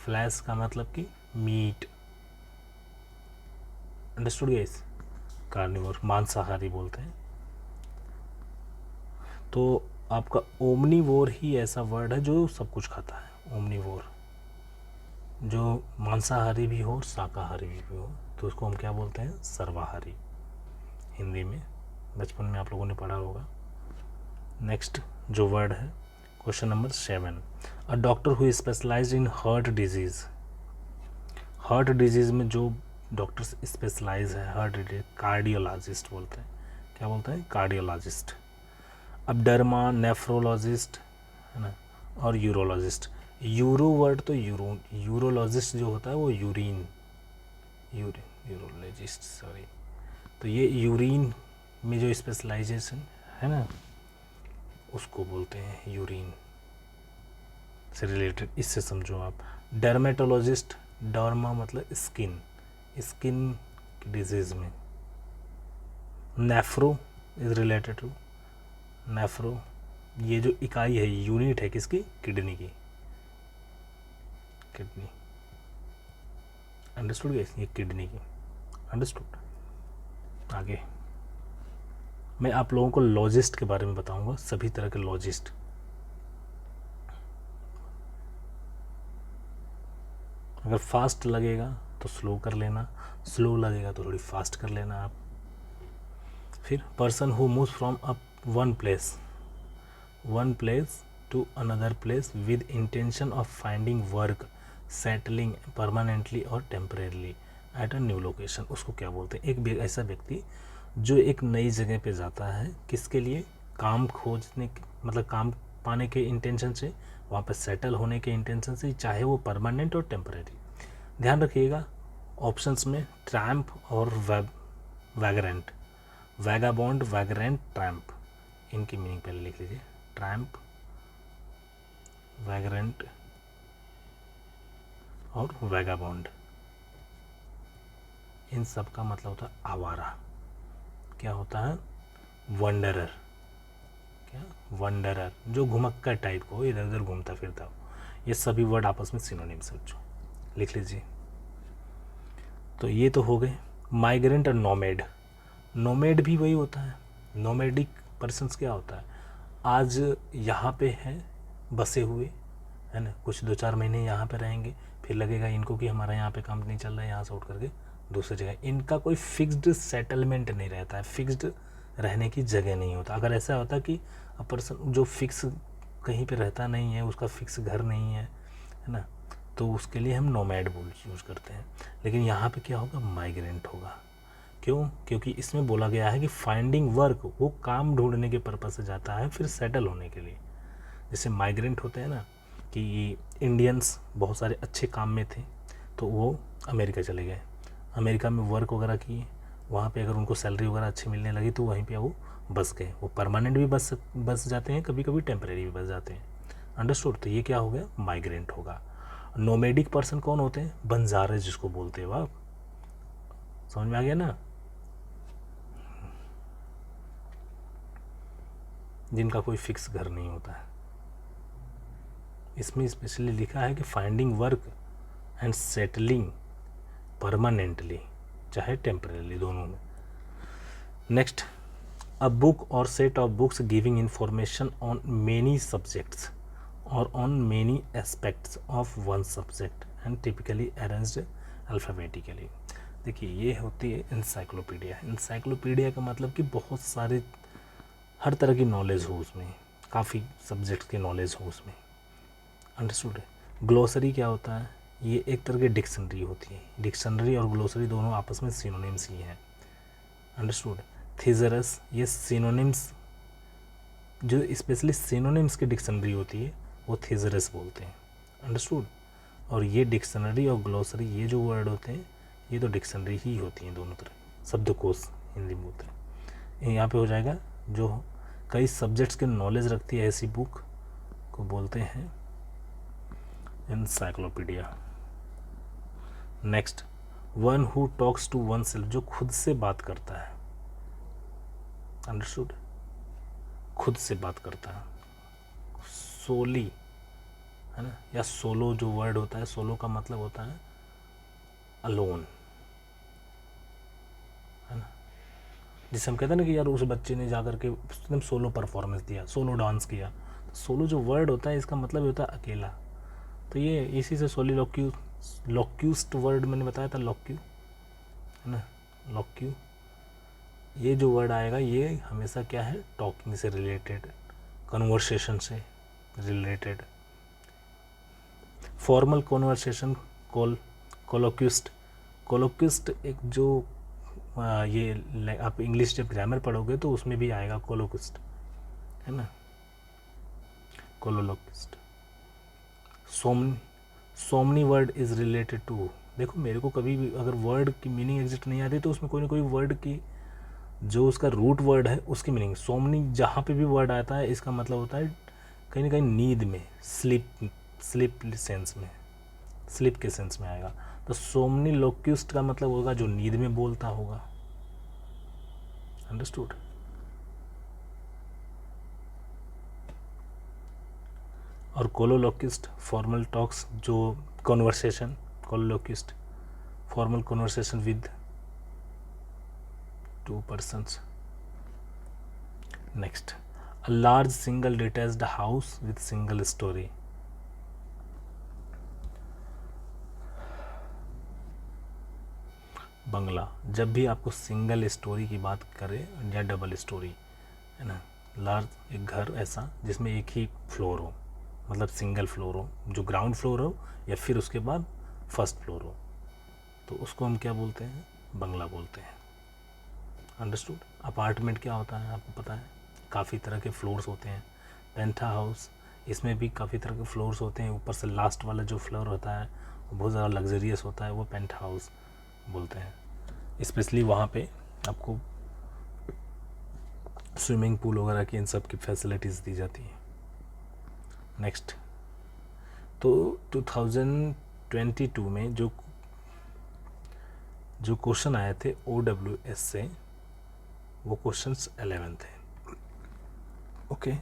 फ्लैश का मतलब कि मीट। Understood guys? कार्निवोर मांसाहारी बोलते हैं। तो आपका ओमनीवोर ही ऐसा वर्ड है जो सब कुछ खाता है। ओमनीवोर जो मांसाहारी भी हो और शाकाहारी भी हो, तो उसको हम क्या बोलते हैं? सर्वाहारी, हिंदी में बचपन में आप लोगों ने पढ़ा होगा। नेक्स्ट जो वर्ड है, question number 7, a doctor who specialized in heart disease. Heart disease में जो डॉक्टर्स स्पेशलाइज है हार्ट डिजीज, कार्डियोलॉजिस्ट बोलते हैं। क्या बोलते हैं? कार्डियोलॉजिस्ट। अब डर्मा, नेफ्रोलॉजिस्ट है ना, और यूरोलॉजिस्ट। यूरो वर्ड तो यूरोलॉजिस्ट जो होता है वो यूरोलॉजिस्ट सॉरी, तो ये यूरिन में जो स्पेशलाइजेशन है ना उसको बोलते हैं यूरिन से रिलेटेड, इससे समझो आप। डर्मेटोलॉजिस्ट, डर्मा मतलब स्किन डिजीज़ में। Nephro is related to, nephro ये जो इकाई है, यूनिट है किसकी? किडनी की, किडनी। Understood guys? ये किडनी की। अंडरस्टूड। आगे मैं आप लोगों को लॉजिस्ट के बारे में बताऊंगा, सभी तरह के लॉजिस्ट। अगर फास्ट लगेगा तो स्लो कर लेना, स्लो लगेगा तो थोड़ी फास्ट कर लेना आप। फिर person who moves from one place to another place with intention of finding work, settling permanently और temporarily at a new location, उसको क्या बोलते हैं? एक ऐसा व्यक्ति जो एक नई जगह पे जाता है, किसके लिए? काम खोजने मतलब काम पाने के इंटेंशन से, वहाँ पे सेटल होने के इंटेंशन से, चाहे वो परमानेंट और टेम्परेरी। ध्यान रखिएगा ऑप्शंस में ट्रैम्प और वैगरेंट, वैगाबॉन्ड, वैगरेंट, ट्रैम्प, इनकी मीनिंग पहले लिख लीजिए। ट्रैम्प, वैगरेंट और वैगाबॉन्ड, इन सब का मतलब होता है आवारा। क्या होता है? वंडरर। क्या? वंडरर, जो घुमक्कर टाइप को, इधर उधर घूमता फिरता हो। ये सभी वर्ड आपस में सिनोनिम समझो, लिख लीजिए। तो ये तो हो गए माइग्रेंट और नोमेड। नोमेड भी वही होता है। नोमेडिक पर्सन्स क्या होता है? आज यहाँ पे है बसे हुए है ना, कुछ 2-4 महीने यहाँ पे रहेंगे, फिर लगेगा इनको कि हमारा यहाँ पे काम नहीं चल रहा है, यहाँ से उठ करके दूसरी जगह। इनका कोई फिक्स्ड सेटलमेंट नहीं रहता है, फिक्स्ड रहने की जगह नहीं होता। अगर ऐसा होता कि पर्सन जो फिक्स कहीं पे रहता नहीं है, उसका फिक्स घर नहीं है ना, तो उसके लिए हम नोमैड बोल यूज़ करते हैं। लेकिन यहाँ पे क्या होगा? माइग्रेंट होगा। क्यों? क्योंकि इसमें बोला गया है कि फाइंडिंग वर्क, वो काम ढूंढने के पर्पज़ से जाता है, फिर सेटल होने के लिए। जैसे माइग्रेंट होते हैं ना कि इंडियंस बहुत सारे अच्छे काम में थे, तो वो अमेरिका चले गए, अमेरिका में वर्क वगैरह किए, वहाँ पे अगर उनको सैलरी वगैरह अच्छी मिलने लगी तो वहीं पे वो बस गए। वो परमानेंट भी बस जाते हैं, कभी कभी टेम्परेरी भी बस जाते हैं। अंडरस्टूड। तो ये क्या हो गया, माइग्रेंट होगा। नोमेडिक पर्सन कौन होते हैं, बंजारे जिसको बोलते हैं, वाह समझ में आ गया ना, जिनका कोई फिक्स घर नहीं होता है। इसमें स्पेशली लिखा है कि finding work and settling permanently, चाहे टेम्परेली, दोनों में। नेक्स्ट, अ बुक और set of books giving information on many subjects और on many aspects of one subject and typically arranged alphabetically. देखिए ये होती है इंसाइक्लोपीडिया। इंसाइक्लोपीडिया का मतलब कि बहुत सारे, हर तरह की नॉलेज हो उसमें, काफ़ी सब्जेक्ट्स की नॉलेज हो उसमें। अंडरस्टूड है। ग्लोसरी क्या होता है, ये एक तरह की डिक्शनरी होती है। डिक्शनरी और ग्लोसरी दोनों आपस में सिनोनिम्स ही हैं। अंडरस्टूड। थीजरस, ये सिनोनिम्स, जो स्पेशली सिनोनिम्स की डिक्शनरी होती है वो थीजरस बोलते हैं। अंडरस्टूड। और ये डिक्शनरी और ग्लोसरी, ये जो वर्ड होते हैं ये तो डिक्शनरी ही होती हैं दोनों तरह, शब्दकोश हिंदी में बोलते हैं। यहाँ पे हो जाएगा जो कई सब्जेक्ट्स के नॉलेज रखती है, ऐसी बुक को बोलते हैं encyclopedia. Next, one who talks to oneself, जो खुद से बात करता है। अंडरस्टूड। खुद से बात करता है, सोली, है ना, या सोलो जो वर्ड होता है, सोलो का मतलब होता है अलोन, है ना। जिसे हम कहते हैं ना कि यार उस बच्चे ने जाकर के उसने सोलो परफॉर्मेंस दिया, सोलो डांस किया। सोलो जो वर्ड होता है इसका मतलब होता है अकेला। तो ये इसी से सोलिलोक्यू, लोक्यूस्ट वर्ड मैंने बताया था, लोक्यू, है ना, लोक्यू, ये जो वर्ड आएगा ये हमेशा क्या है, टॉकिंग से रिलेटेड, कन्वर्सेशन से related. Formal conversation, colloquist. Colloquist एक जो ये आप इंग्लिश जब ग्रामर पढ़ोगे तो उसमें भी आएगा कोलोक्विस्ट, है ना, colloquist. So many word is related to, देखो मेरे को कभी भी अगर वर्ड की मीनिंग एग्जिस्ट नहीं आती तो उसमें कोई ना कोई वर्ड की जो उसका रूट वर्ड है उसकी मीनिंग, सोमनी जहाँ पे भी वर्ड आता है इसका मतलब होता है कहीं ना कहीं नींद में, स्लिप सेंस में, स्लिप के सेंस में आएगा। तो सोमनी लोक्यूस्ट का मतलब होगा जो नींद में बोलता होगा। अंडरस्टूड। और कोलोलोक्विस्ट, फॉर्मल टॉक्स, जो conversation, colloquist formal conversation with two persons. Next, a large single detached house with single storey. बंगला, जब भी आपको सिंगल स्टोरी की बात करें या डबल स्टोरी, है ना, लार्ज एक घर ऐसा जिसमें एक ही फ्लोर हो, मतलब सिंगल फ्लोर हो, जो ग्राउंड फ्लोर हो या फिर उसके बाद फर्स्ट फ्लोर हो, तो उसको हम क्या बोलते हैं, बंगला बोलते हैं। अंडरस्टूड। अपार्टमेंट क्या होता है आपको पता है, काफ़ी तरह के फ्लोर्स होते हैं। पेंथा हाउस, इसमें भी काफ़ी तरह के फ्लोर्स होते हैं, ऊपर से लास्ट वाला जो फ्लोर होता है वो बहुत ज़्यादा लग्जरियस होता है, वो पेंट हाउस बोलते हैं। स्पेशली वहाँ पे आपको स्विमिंग पूल वगैरह की इन सब की फैसिलिटीज़ दी जाती हैं। नेक्स्ट, तो 2022 में जो क्वेश्चन आए थे OWS से, वो क्वेश्चंस 11 थे। ओके,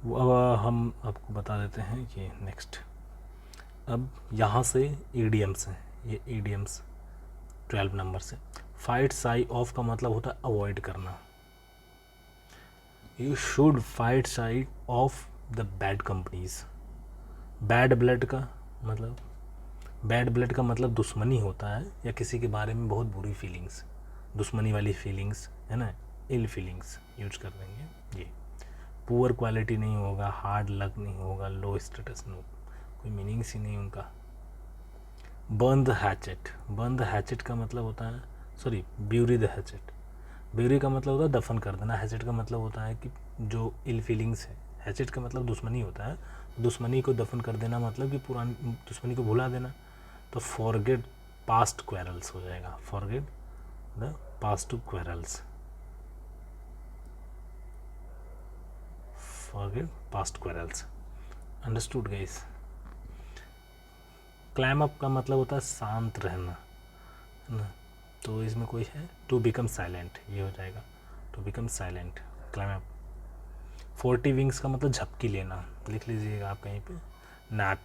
वो अब हम आपको बता देते हैं कि नेक्स्ट, अब यहाँ से ईडियम्स हैं, ये ईडियम्स 12 नंबर से। फाइट साई ऑफ का मतलब होता है अवॉइड करना। You should fight side of the bad companies. Bad blood का मतलब, बैड ब्लड का मतलब दुश्मनी होता है या किसी के बारे में बहुत बुरी फीलिंग्स, दुश्मनी वाली फीलिंग्स, है ना, इल फीलिंग्स यूज कर देंगे। ये पुअर क्वालिटी नहीं होगा, हार्ड लक नहीं होगा, लो स्टेटस नहीं, कोई मीनिंग्स ही नहीं उनका। Burn the hatchet, burn the hatchet का मतलब होता है, sorry, bury the hatchet. Bury का मतलब होता है दफन कर देना, हैचेट का मतलब होता है कि जो इल फीलिंग्स है, हैचेट का मतलब दुश्मनी होता है, दुश्मनी को दफन कर देना मतलब कि पुरानी दुश्मनी को भुला देना, तो फॉरगेट पास्ट क्वेरल्स हो जाएगा, forget the past quarrels, forget past quarrels. Understood guys. Climb up का मतलब होता है शांत रहना, है ना, तो इसमें कोई है टू बिकम साइलेंट, ये हो जाएगा to become silent, climb up. 40 winks का मतलब झपकी लेना, लिख लीजिएगा आप कहीं पे, नैप,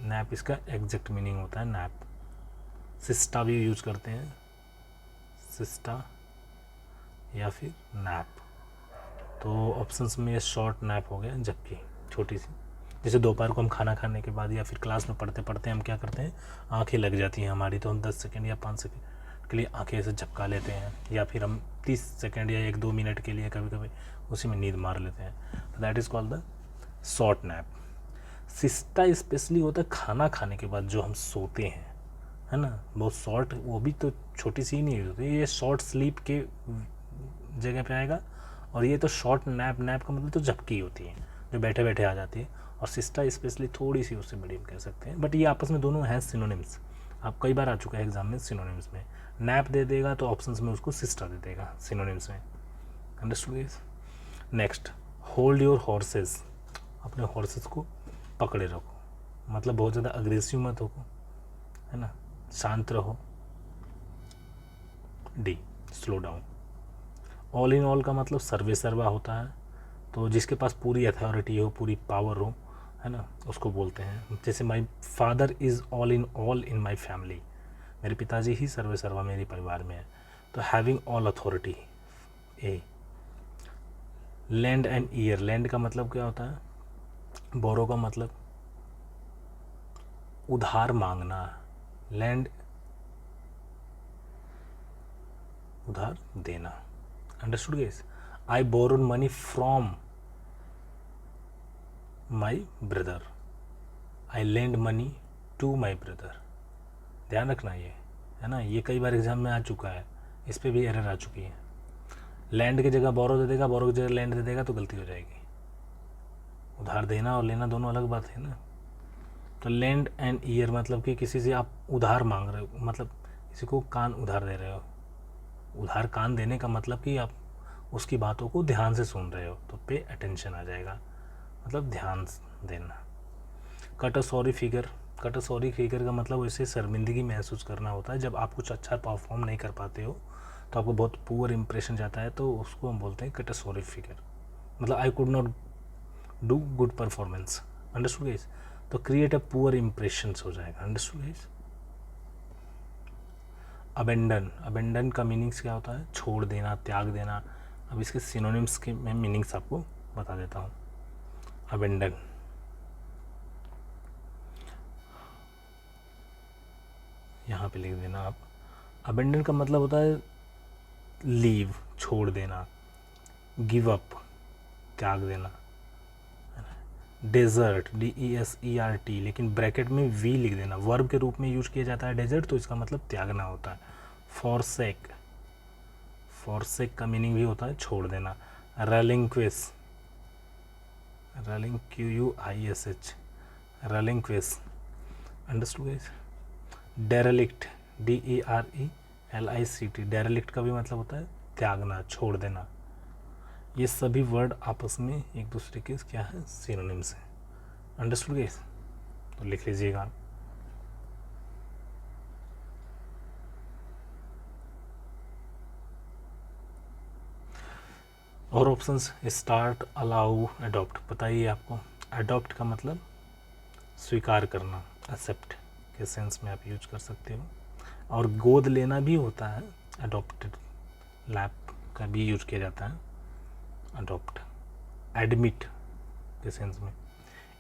नैप इसका एग्जैक्ट मीनिंग होता है नैप। सिस्टा भी यूज करते हैं, सिस्टा या फिर नैप, तो ऑप्शंस में ये शॉर्ट नैप हो गया, झपकी छोटी सी। जैसे दोपहर को हम खाना खाने के बाद या फिर क्लास में पढ़ते पढ़ते हम क्या करते हैं, आंखें लग जाती हैं हमारी, तो हम 10 सेकंड या 5 सेकंड के लिए आंखें ऐसे झपका लेते हैं, या फिर हम 30 सेकंड या 1-2 मिनट के लिए कभी कभी उसी में नींद मार लेते हैं, तो that is called the short nap. Sister specially होता है खाना खाने के बाद जो हम सोते हैं, है ना, बहुत शॉर्ट, वो भी तो छोटी सी ही नहीं होती, ये शॉर्ट स्लीप के जगह पे आएगा, और ये तो शॉर्ट नैप, नैप का मतलब तो झपकी होती है जो बैठे बैठे आ जाती है, और सिस्टा स्पेशली थोड़ी सी उससे बड़ी कह सकते हैं, बट ये आपस में दोनों हैं सिनोनिम्स। आप कई बार आ चुका है एग्जाम में सिनोनिम्स में, नैप दे देगा तो ऑप्शंस में उसको सिस्टा दे देगा सिनोनिम्स में। Understood guys. Next, hold your horses, अपने हॉर्सेस को पकड़े रखो, मतलब बहुत ज़्यादा अग्रेसिव मत हो, है ना, शांत रहो। D, slow down. All in all का मतलब सर्वे सर्वा होता है, तो जिसके पास पूरी अथॉरिटी हो, पूरी पावर हो, है ना, उसको बोलते हैं। जैसे my father is all in my family, मेरे पिताजी ही सर्वे सर्वा मेरे परिवार में है, तो having all authority. A, land and year, land का मतलब क्या होता है, बोरो का मतलब उधार मांगना, लैंड उधार देना। Understood guys. I borrowed money from my brother, I lend money to my brother, ध्यान रखना ये, है ना, ये कई बार एग्जाम में आ चुका है, इस पर भी एरर आ चुकी है। लैंड की जगह बोरो दे देगा, बोरो की जगह लैंड दे देगा तो गलती हो जाएगी। उधार देना और लेना दोनों अलग बात है ना। तो लैंड एंड ईयर मतलब कि किसी से आप उधार मांग रहे हो, मतलब किसी को कान उधार दे रहे हो। उधार कान देने का मतलब कि आप उसकी बातों को ध्यान से सुन रहे हो, तो पे अटेंशन आ जाएगा, मतलब ध्यान देना। कट अ सॉरी फिगर, कट अ सॉरी फिगर का मतलब वैसे शर्मिंदगी महसूस करना होता है, जब आप कुछ अच्छा परफॉर्म नहीं कर पाते हो तो आपको बहुत पुअर इंप्रेशन जाता है, तो उसको हम बोलते हैं कट अ सॉरी फिगर, मतलब I could not do good performance. Understood guys. तो क्रिएट अ पुअर इंप्रेशंस हो जाएगा। Understood guys. अबेंडन, अबेंडन का मीनिंग्स क्या होता है, छोड़ देना, त्याग देना। अब इसके सिनोनिम्स के मैं मीनिंग्स आपको बता देता हूँ। अबेंडन, यहाँ पे लिख देना आप। अबेंडन का मतलब होता है लीव, छोड़ देना, गिव अप, त्याग देना। डेजर्ट, DESERT, लेकिन ब्रैकेट में वी लिख देना, वर्ब के रूप में यूज किया जाता है डेजर्ट, तो इसका मतलब त्यागना होता है। फॉरसेक, फॉरसेक का मीनिंग भी होता है छोड़ देना। Relinquish, reling QUISH, relinquish. Understood guys. Derelict, DERELICT, derelict का भी मतलब होता है त्यागना, छोड़ देना। ये सभी वर्ड आपस में एक दूसरे के क्या है, सिनोनिम्स हैं। अंडरस्टूड गाइस, तो लिख लीजिएगा। और ऑप्शंस, स्टार्ट, अलाउ, अडॉप्ट। बताइए आपको, अडॉप्ट का मतलब स्वीकार करना, एक्सेप्ट के सेंस में आप यूज कर सकते हो, और गोद लेना भी होता है, अडॉप्टेड, लैप का भी यूज किया जाता है, अडॉप्ट। एडमिट के सेंस में।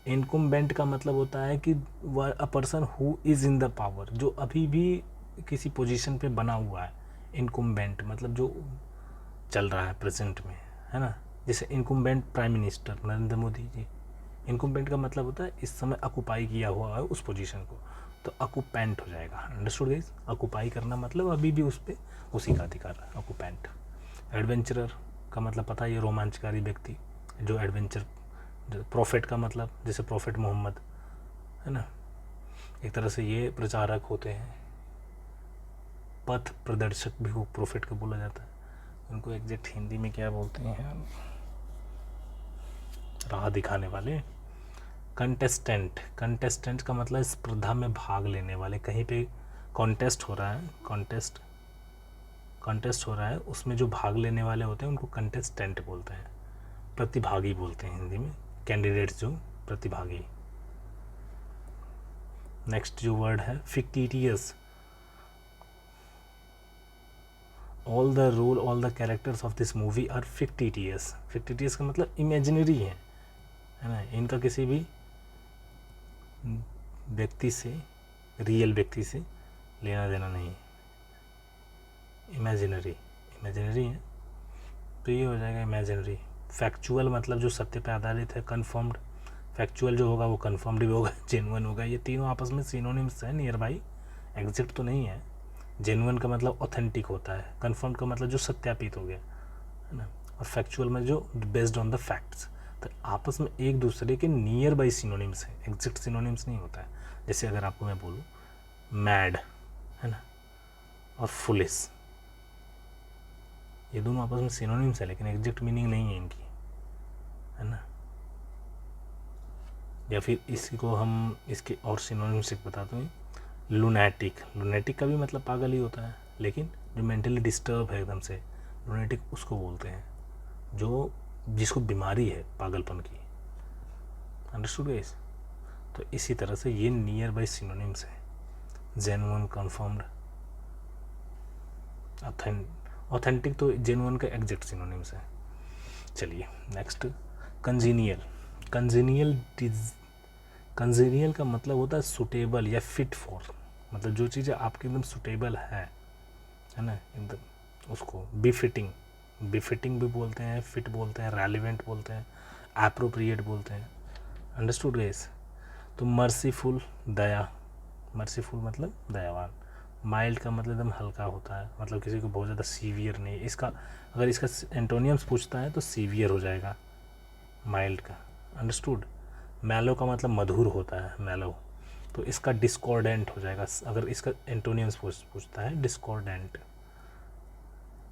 इनकुम्बेंट का मतलब होता है कि a person who is in the power, जो अभी भी किसी पोजीशन पे बना हुआ है। इनकुम्बेंट मतलब जो चल रहा है प्रेजेंट में, है ना, जैसे इनकुम्बेंट प्राइम मिनिस्टर नरेंद्र मोदी जी। इनकुम्बेंट का मतलब होता है इस समय ऑक्युपाई किया हुआ है उस पोजीशन को, तो ऑक्युपेंट हो जाएगा। Understood guys. ऑक्युपाई करना मतलब अभी भी उस पर उसी का अधिकार है, ऑक्युपेंट। एडवेंचरर का मतलब पता है, ये रोमांचकारी व्यक्ति जो एडवेंचर प्रॉफिट का मतलब जैसे प्रॉफिट मोहम्मद है ना, एक तरह से ये प्रचारक होते हैं। पथ प्रदर्शक भी को प्रॉफिट को बोला जाता है। उनको एग्जैक्ट हिंदी में क्या बोलते हैं, राह दिखाने वाले। कंटेस्टेंट, कंटेस्टेंट का मतलब स्पर्धा में भाग लेने वाले। कहीं पे कॉन्टेस्ट हो रहा है, कॉन्टेस्ट हो रहा है, उसमें जो भाग लेने वाले होते हैं उनको कंटेस्टेंट बोलते हैं। प्रतिभागी बोलते हैं हिंदी में, कैंडिडेट्स जो प्रतिभागी। नेक्स्ट जो वर्ड है fictitious. All the role, all the characters of this movie are fictitious. Fictitious का मतलब इमेजिनरी है ना, इनका किसी भी व्यक्ति से, रियल व्यक्ति से लेना देना नहीं, इमेजिनरी, इमेजिनरी है तो ये हो जाएगा इमेजिनरी। फैक्चुअल मतलब जो सत्य पे आधारित है। कन्फर्म्ड, फैक्चुअल जो होगा वो कन्फर्म्ड भी होगा, जेन्युइन होगा। ये तीनों आपस में सिनोनिम्स हैं, नियर बाई, एग्जैक्ट तो नहीं है। जेन्युइन का मतलब ऑथेंटिक होता है, कन्फर्म्ड का मतलब जो सत्यापित हो गया है ना, और फैक्चुअल में जो बेस्ड ऑन द फैक्ट्स। तो आपस में एक दूसरे के नियर बाई सिनोनिम्स हैं, एग्जैक्ट सिनोनिम्स नहीं होता है। जैसे अगर आपको मैं बोलूँ मैड है ना और फुलिश, ये दोनों आपस में सिनोनिम्स है लेकिन एग्जैक्ट मीनिंग नहीं है इनकी, है ना। या फिर इसको हम इसके और सिनोनिम्स एक बताते हैं, लुनैटिक। लुनैटिक का भी मतलब पागल ही होता है, लेकिन जो मेंटली डिस्टर्ब है एकदम से, लुनैटिक उसको बोलते हैं जो जिसको बीमारी है पागलपन की। Understood guys? तो इसी तरह से ये नियर बाई सिनोनिम्स है, जेन्युइन, कन्फर्म्ड, ऑथेंटिक तो जेन्युइन का एग्जैक्ट सिनोनिम्स है। चलिए नेक्स्ट, कंजीनियल। कंजीनियल का मतलब होता है सुटेबल या फिट फॉर, मतलब जो चीज़ें आपके एकदम सुटेबल है ना, एकदम उसको बिफिटिंग, बिफिटिंग भी बोलते हैं, फिट बोलते हैं, रेलिवेंट बोलते हैं, एप्रोप्रिएट बोलते हैं। Understood guys? तो मर्सीफुल, दया, मर्सीफुल मतलब दयावान। माइल्ड का मतलब एकदम हल्का होता है, मतलब किसी को बहुत ज़्यादा सीवियर नहीं। इसका अगर इसका एंटोनियम्स पूछता है तो सीवियर हो जाएगा माइल्ड का। अंडरस्टूड? मैलो का मतलब मधुर होता है, मैलो, तो इसका डिस्कॉर्डेंट हो जाएगा। अगर इसका एंटोनियम्स पूछता है डिस्कॉर्डेंट,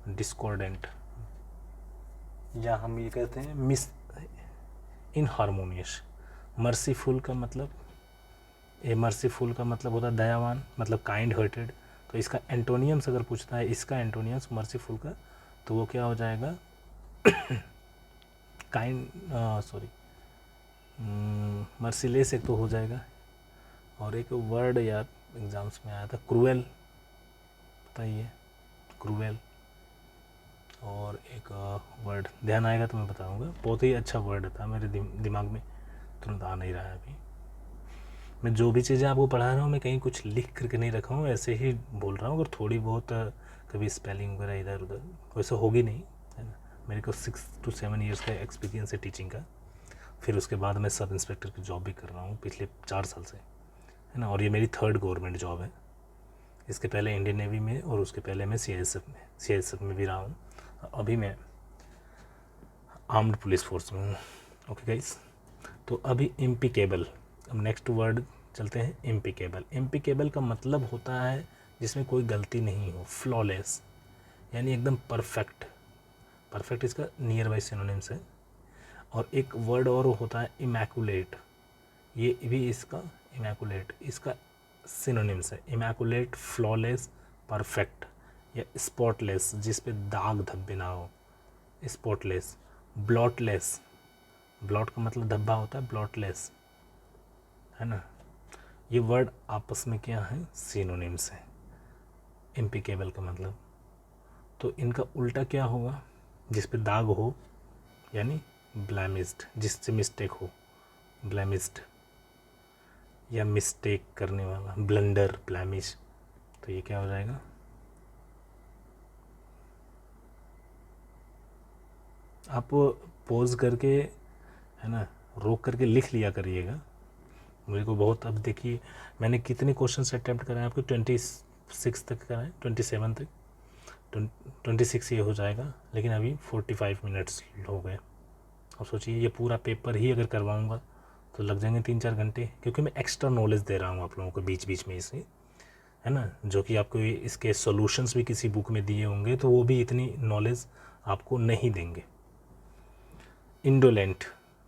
डिस्कॉर्डेंट, या हम ये कहते हैं मिस इनहार्मोनियस। मर्सीफुल का मतलब, मर्सीफुल का मतलब होता है दयावान, मतलब काइंड हार्टेड। तो इसका एंटोनियम्स अगर पूछता है, इसका एंटोनियम्स मर्सीफुल का, तो वो क्या हो जाएगा, काइंड, सॉरी, मर्सीलेस एक तो हो जाएगा, और एक वर्ड यार एग्जाम्स में आया था, क्रूएल, बताइए, क्रूएल। और एक वर्ड ध्यान आएगा तो मैं बताऊंगा, बहुत ही अच्छा वर्ड था, मेरे दिमाग में तुरंत आ नहीं रहा है अभी। मैं जो भी चीज़ें आपको पढ़ा रहा हूँ मैं कहीं कुछ लिख करके नहीं रखा हूँ, ऐसे ही बोल रहा हूँ। अगर थोड़ी बहुत कभी स्पेलिंग वगैरह इधर उधर वैसे होगी नहीं, है ना। मेरे को 6 to 7 ईयर्स का एक्सपीरियंस है टीचिंग का। फिर उसके बाद मैं सब इंस्पेक्टर की जॉब भी कर रहा हूँ पिछले 4 साल से, है ना। और ये मेरी 3rd गवर्नमेंट जॉब है। इसके पहले इंडियन नेवी में, और उसके पहले मैं CISF में भी रहा हूँ। अभी मैं आर्म्ड पुलिस फोर्स में हूँ। ओके गाइस, तो अभी इम्पिकेबल, अब नेक्स्ट वर्ड चलते हैं, इम्पिकेबल। इम्पिकेबल का मतलब होता है जिसमें कोई गलती नहीं हो, फ्लॉलेस, यानी एकदम परफेक्ट। परफेक्ट इसका नियर बाई सिनोनिम्स है। और एक वर्ड और होता है इमैकुलेट, ये भी इसका, इमैकुलेट इसका सिनोनिम्स है। इमैकुलेट, फ्लॉलेस, परफेक्ट, या स्पॉटलेस जिस पे दाग धब्बे ना हो, स्पॉटलेस। ब्लॉटलेस, ब्लॉट का मतलब धब्बा होता है, ब्लॉटलेस, है ना। ये वर्ड आपस में क्या है, सिनोनिम्स है, इम्पिकेबल का मतलब। तो इनका उल्टा क्या होगा, जिस पे दाग हो, यानी ब्लैमिस्ड, जिससे मिस्टेक हो, ब्लैमिस्ड, या मिस्टेक करने वाला, ब्लंडर, ब्लैमिश। तो ये क्या हो जाएगा, आप पॉज करके, है ना, रोक करके लिख लिया करिएगा। मेरे को बहुत, अब देखिए मैंने कितने क्वेश्चन अटैम्प्ट कराए आपको, 26 तक कराए, 27 तक, 26 ये हो जाएगा, लेकिन अभी 45 मिनट्स हो गए। अब सोचिए ये पूरा पेपर ही अगर करवाऊँगा तो लग जाएंगे 3-4 घंटे, क्योंकि मैं एक्स्ट्रा नॉलेज दे रहा हूँ आप लोगों को बीच बीच में इसे, है ना, जो कि आपको इसके सॉल्यूशंस भी किसी बुक में दिए होंगे तो वो भी इतनी नॉलेज आपको नहीं देंगे। इंडोलेंट,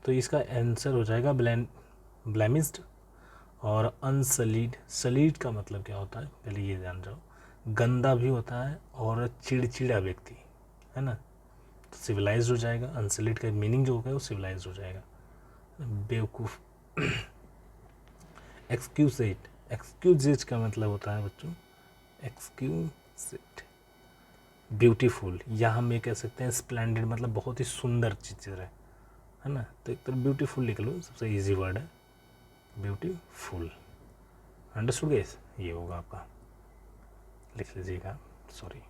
तो इसका आंसर हो जाएगा ब्लेमिस्ड और अनसलीड। सलीड का मतलब क्या होता है पहले ये जान जाओ, गंदा भी होता है और चिड़चिड़ा व्यक्ति, है ना, तो सिविलाइज्ड हो जाएगा। अनसलीड का मीनिंग जो होगा वो सिविलाइज्ड हो जाएगा। बेवकूफ़। एक्सक्यूजेट, एक्सक्यूजेट का मतलब होता है बच्चों एक्सक्यूजेट ब्यूटीफुल, या हम ये कह सकते हैं स्प्लेंडेड, मतलब बहुत ही सुंदर चीज़ है ना, तो एक तरह ब्यूटीफुल लिख लो, सबसे इजी वर्ड है ब्यूटीफुल। अंडरस्टूड गाइस, ये होगा आपका, लिख लीजिएगा, सॉरी।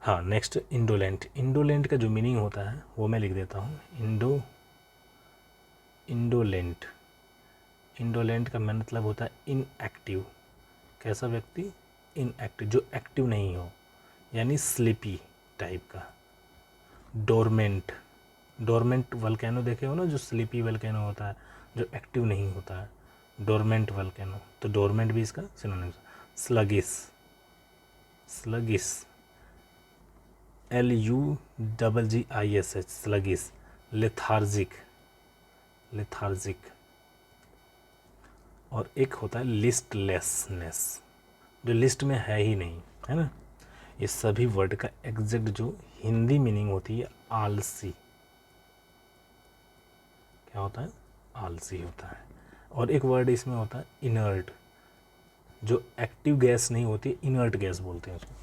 हाँ, नेक्स्ट इंडोलेंट। इंडोलेंट का जो मीनिंग होता है वो मैं लिख देता हूँ। इंडोलेंट, इंडोलेंट का मतलब होता है इनएक्टिव। कैसा व्यक्ति? इनएक्टिव, जो एक्टिव नहीं हो, यानी स्लीपी टाइप का। डोरमेंट, डोरमेंट वल्केनो देखे हो ना, जो स्लीपी वल्केनो होता है, जो एक्टिव नहीं होता है, डोरमेंट वल्केनो, तो डोरमेंट भी इसका synonym. Sluggish, sluggish, LUGGISH, sluggish. Lethargic, lethargic. और एक होता है लिस्टलेसनेस, जो लिस्ट में है ही नहीं, है ना। ये सभी वर्ड का एग्जैक्ट जो हिंदी मीनिंग होती है आलसी। क्या होता है? आलसी होता है। और एक वर्ड इसमें होता है इनर्ट, जो एक्टिव गैस नहीं होती, इनर्ट गैस बोलते हैं उसको।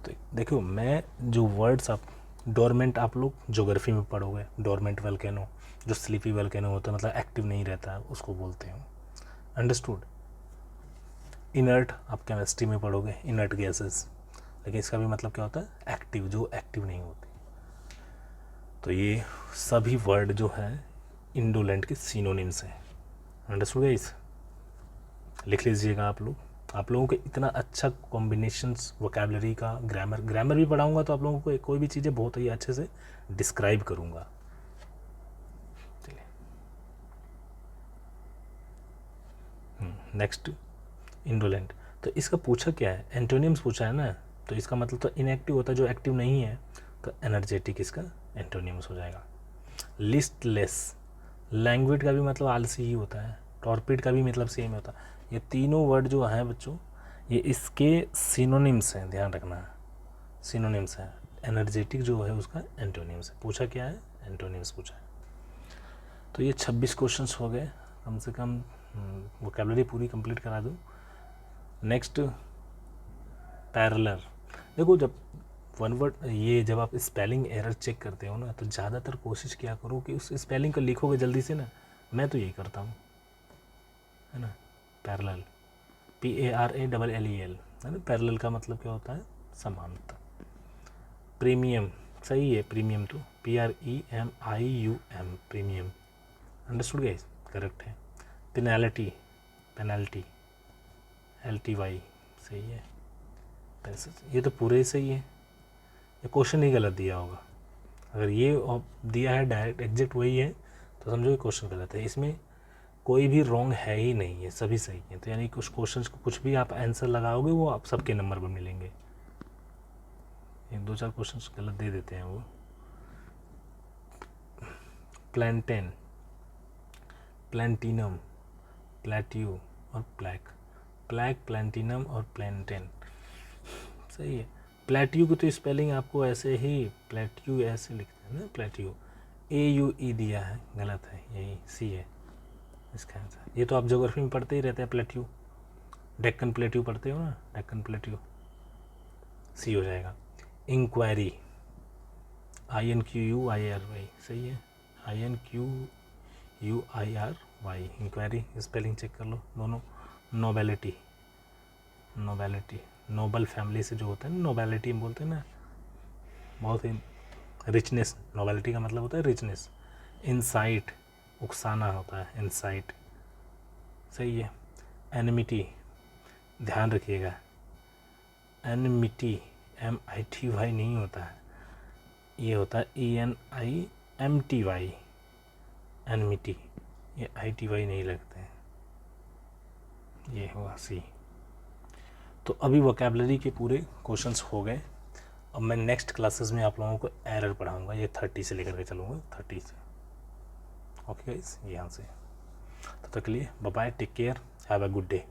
तो देखो, मैं जो वर्ड्स आप डोरमेंट आप लोग ज्योग्राफी में पढ़ोगे, डोरमेंट वल्केनो, जो स्लीपी वल्केनो होता है, मतलब एक्टिव नहीं रहता है, उसको बोलते हैं। अंडरस्टूड। इनर्ट आप केमिस्ट्री में पढ़ोगे, इनर्ट गैसेस, लेकिन इसका भी मतलब क्या होता है? एक्टिव, जो एक्टिव नहीं होती। तो ये सभी वर्ड जो है इंडोलेंट के सिनोनिम्स हैं। अंडरस्टूड गाइस, लिख लीजिएगा आप लोग। आप लोगों को इतना अच्छा कॉम्बिनेशंस वोकैबुलरी का, ग्रामर भी पढ़ाऊंगा, तो आप लोगों को कोई भी चीज़ें बहुत ही अच्छे से डिस्क्राइब करूंगा। चलिए, नेक्स्ट इंडोलेंट। तो इसका पूछा क्या है? एंटोनिम्स पूछा है ना, तो इसका मतलब तो इनएक्टिव होता है, जो एक्टिव नहीं है, तो एनर्जेटिक इसका एंटोनिम्स हो जाएगा। लिस्टलेस, लैंग्वेज का भी मतलब आलसी ही होता है, टॉर्पिड का भी मतलब सेम होता है। ये तीनों वर्ड जो हैं बच्चों, ये इसके सिनोनिम्स हैं, ध्यान रखना, सिनोनिम्स हैं। एनर्जेटिक जो है उसका एंटोनिम्स है। पूछा क्या है? एंटोनिम्स पूछा है। तो ये 26 क्वेश्चंस हो गए, कम से कम वोकैबुलरी पूरी कंप्लीट करा दूँ। Next parallel. देखो, जब वन वर्ड, ये जब आप स्पेलिंग एरर चेक करते हो ना, तो ज़्यादातर कोशिश किया करो कि उस स्पेलिंग को लिखोगे जल्दी से ना। मैं तो यही करता हूँ, है ना। पैरेलल, PARALLEL, है ना। पैरेलल का मतलब क्या होता है? समांतर। प्रीमियम, सही है, प्रीमियम तो PREMIUM, premium. Understood guys, correct है। पेनल्टी, पेनल्टी, LTY, सही है। पैसे, ये तो पूरे ही सही है। ये क्वेश्चन ही गलत दिया होगा। अगर ये दिया है डायरेक्ट एग्जैक्ट वही है, तो समझो ये क्वेश्चन गलत है। इसमें कोई भी रॉन्ग है ही नहीं है, सभी सही है। तो यानी कुछ क्वेश्चंस को कुछ भी आप आंसर लगाओगे, वो आप सबके नंबर पर मिलेंगे। एक 2-4 क्वेश्चंस गलत दे देते हैं वो। प्लैंटेन, प्लैंटिनम, प्लेट्यू और प्लैक, प्लैक, प्लैंटिनम और प्लैंटेन, सही है। प्लेट्यू की तो स्पेलिंग आपको ऐसे ही, प्लेट्यू ऐसे लिखते हैं ना, प्लेट्यू, AUE दिया है, गलत है, यही C है इसका आंसर। ये तो आप ज्योग्राफी में पढ़ते ही रहते हैं, प्लेट्यू, डेक्कन प्लेट्यू पढ़ते हो ना, डेक्कन प्लेट्यू, C हो जाएगा। इंक्वायरी, INQUIRY, सही है, INQUIRY, इंक्वायरी, स्पेलिंग चेक कर लो दोनों। नोबेलिटी, नोबेलिटी, नोबल फैमिली से जो होता है ना, नोबेलिटी हम बोलते हैं ना, बहुत ही रिचनेस, नोबेलिटी का मतलब होता है रिचनेस। इंसाइट, उकसाना होता है, इंसाइट, सही है। एनिमिटी, ध्यान रखिएगा, एनिमिटी MITY नहीं होता है, ये होता है ENIMITY, MTY, एनमिटी, ये ITY नहीं लगते हैं, ये होगा C। तो अभी वोकेबलरी के पूरे क्वेश्चंस हो गए। अब मैं नेक्स्ट क्लासेस में आप लोगों को एरर पढ़ाऊंगा, ये 30 से लेकर के चलूँगा 30 से। ओके गाइस, यहाँ से। तब तक के लिए bye bye, take care, have a good day.